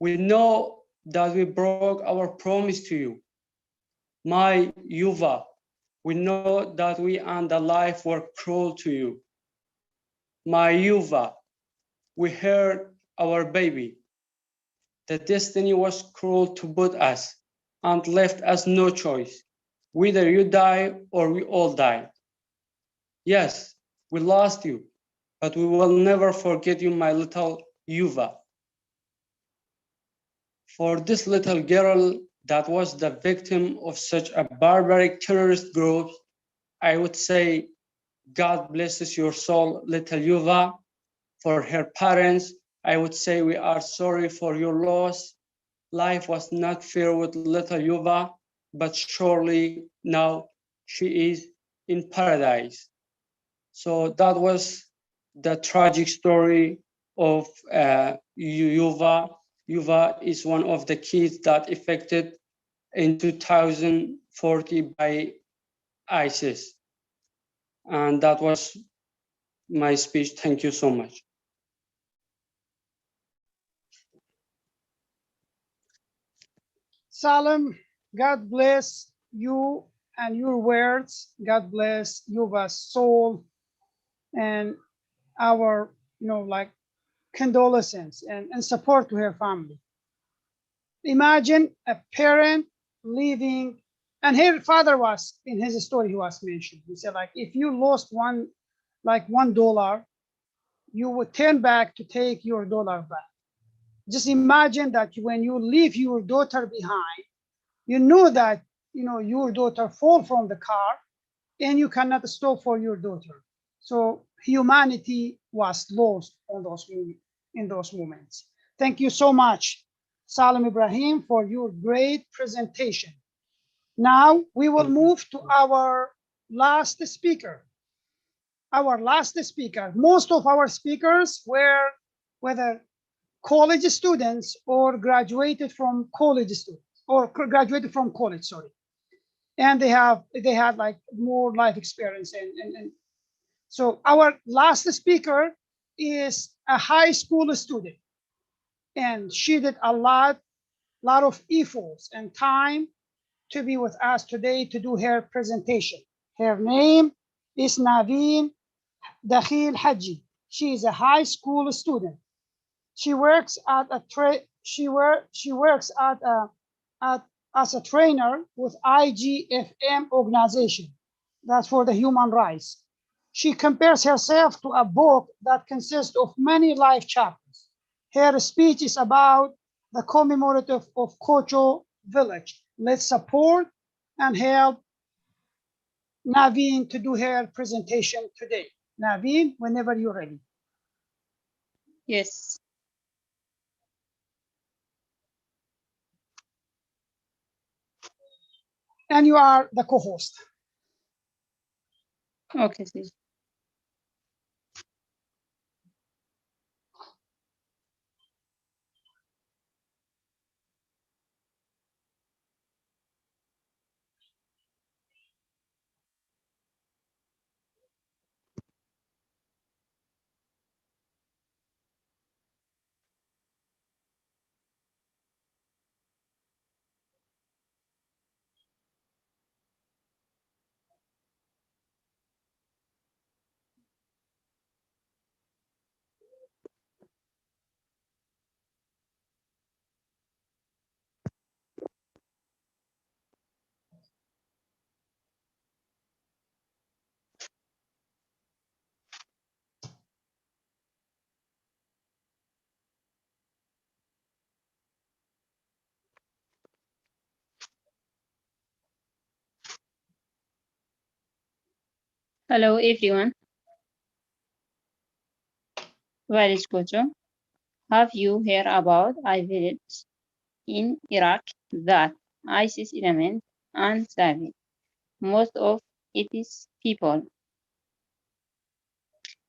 we know that we broke our promise to you. My Yuva, we know that we and the life were cruel to you. My Yuva, we hurt our baby. The destiny was cruel to both us and left us no choice. Whether you die or we all die. Yes, we lost you, but we will never forget you, my little Yuva. For this little girl that was the victim of such a barbaric terrorist group, I would say, God blesses your soul, little Yuva. For her parents, I would say we are sorry for your loss. Life was not fair with little Yuva, but surely now she is in paradise. So that was the tragic story of Yuva. Yuva is one of the kids that affected in 2040 by ISIS. And that was my speech. Thank you so much. Salam, God bless you and your words. God bless Yuva's soul and our, like condolences and support to her family. Imagine a parent leaving, and her father was in his story. He was mentioned. He said, like, if you lost $1, you would turn back to take your dollar back. Just imagine that when you leave your daughter behind, you know that your daughter fall from the car, and you cannot stop for your daughter. So humanity was lost in those moments. Thank you so much, Salim Ibrahim, for your great presentation. Now we will move to our last speaker. Most of our speakers were whether college students or graduated from college, sorry. And they had like more life experience. And so our last speaker is a high school student, and she did a lot of efforts and time to be with us today to do her presentation. Her name is Naveen Dakhil Haji. She is a high school student. She works at a she works as a trainer with IGFM organization. That's for the human rights. She compares herself to a book that consists of many life chapters. Her speech is about the commemorative of Kocho village. Let's support and help Naveen to do her presentation today. Naveen, whenever you're ready. Yes. And you are the co-host. Okay, sis. Hello, everyone. Where is Kocho? Have you heard about a village in Iraq that ISIS element and savage most of its people?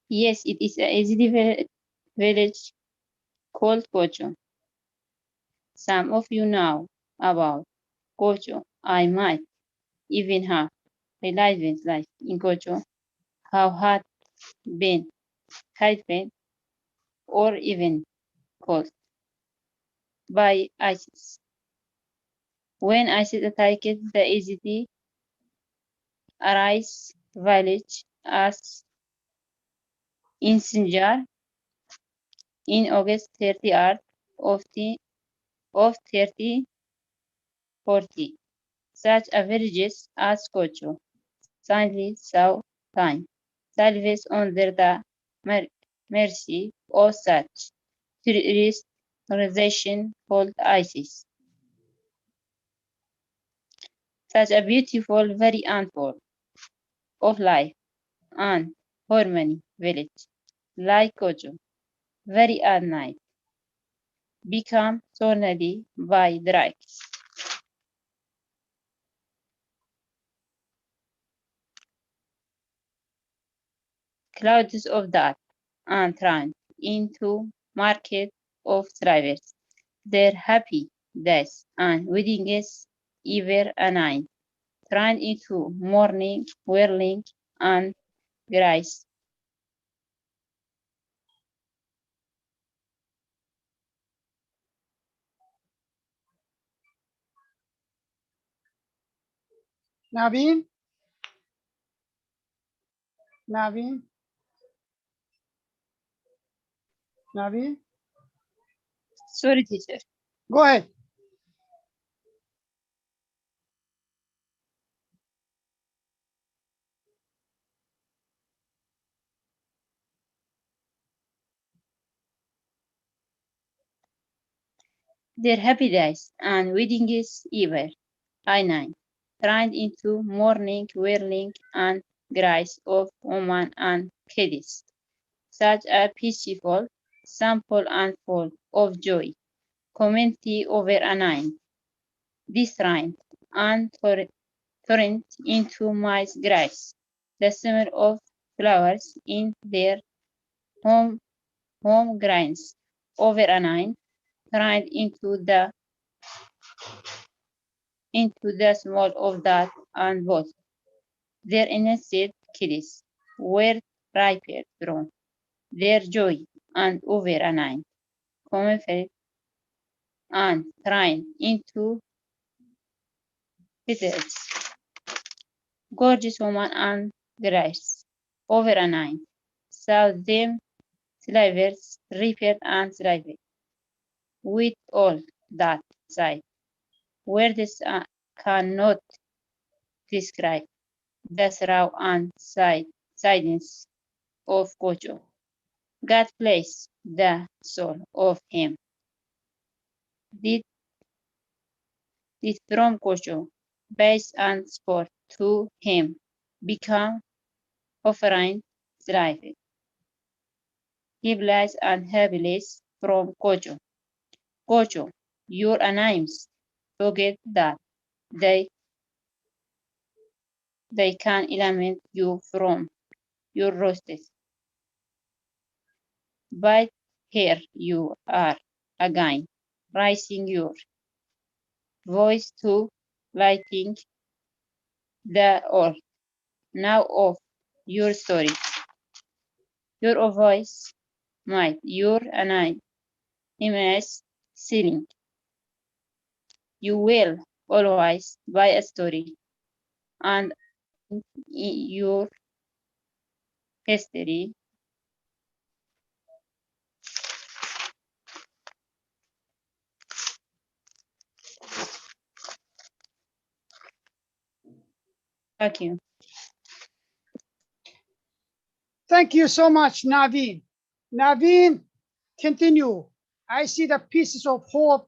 Yes, it is a Yazidi village called Kocho. Some of you know about Kocho. I might even have relatives life in Kocho who had been kidnapped or even killed by ISIS. When ISIS attacked the Yazidi Arais village as in Sinjar in August 30th of 3040. Such averages as Kocho sadly saw time salvage under the mercy of such terrorist organization called ISIS. Such a beautiful variant of life and harmony village like Kocho, very at night, become suddenly by drugs. Clouds of dust and turned into market of travellers, their happy days and weddings ever a night, turned into mourning, whirling, and grace. Naveen? Naveen? Naveen? Sorry, teacher. Go ahead. Their happy days and weddings ever I nine, turned into mourning, whirling, and cries of women and kids. Such a peaceful, simple, and full of joy. Community over a night, distinct and torrent into my grace. The smell of flowers in their home grinds over a night, turned into the smell of that and both. Their innocent kids were riper from their joy and over a night, comfort and trying into petals. gorgeous woman and grace, over a night. Saw them slavers, reaped and slaved, with all that sight. Words cannot describe the throw and silence of Kojo. God placed the soul of him. Did from Kojo, base and sport to him, become offering slave. Heblas and Hebeles from Kojo. Kojo, your names, forget that they can eliminate you from your rosters. But here you are again, raising your voice to lighting the earth. Now of your story, your voice might, your name, image, ceiling. You will always buy a story and your history. Thank you. Thank you so much, Naveen. Naveen, continue. I see the pieces of hope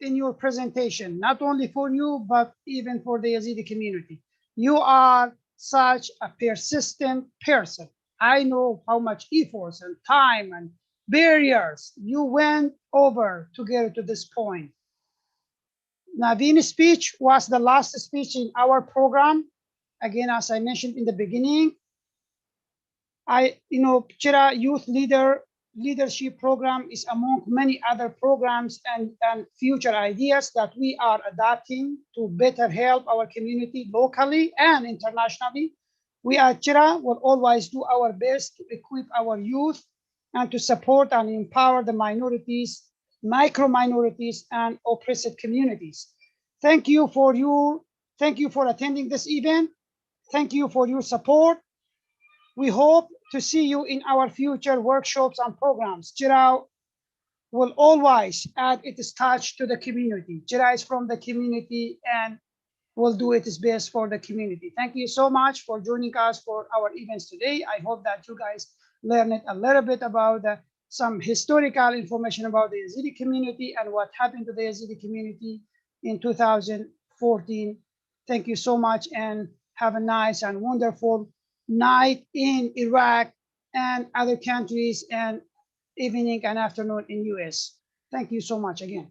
in your presentation, not only for you, but even for the Yazidi community. You are such a persistent person. I know how much efforts and time and barriers you went over to get to this point. Naveen's speech was the last speech in our program. Again, as I mentioned in the beginning, Chira Youth Leadership Program is among many other programs and future ideas that we are adapting to better help our community locally and internationally. We at Chira will always do our best to equip our youth and to support and empower the minorities, micro-minorities, and oppressed communities. Thank you for attending this event. Thank you for your support. We hope to see you in our future workshops and programs. Chira will always add its touch to the community. Chira is from the community and will do its best for the community. Thank you so much for joining us for our events today. I hope that you guys learned a little bit about some historical information about the Yazidi community and what happened to the Yazidi community in 2014. Thank you so much and have a nice and wonderful night in Iraq and other countries and evening and afternoon in US. Thank you so much again.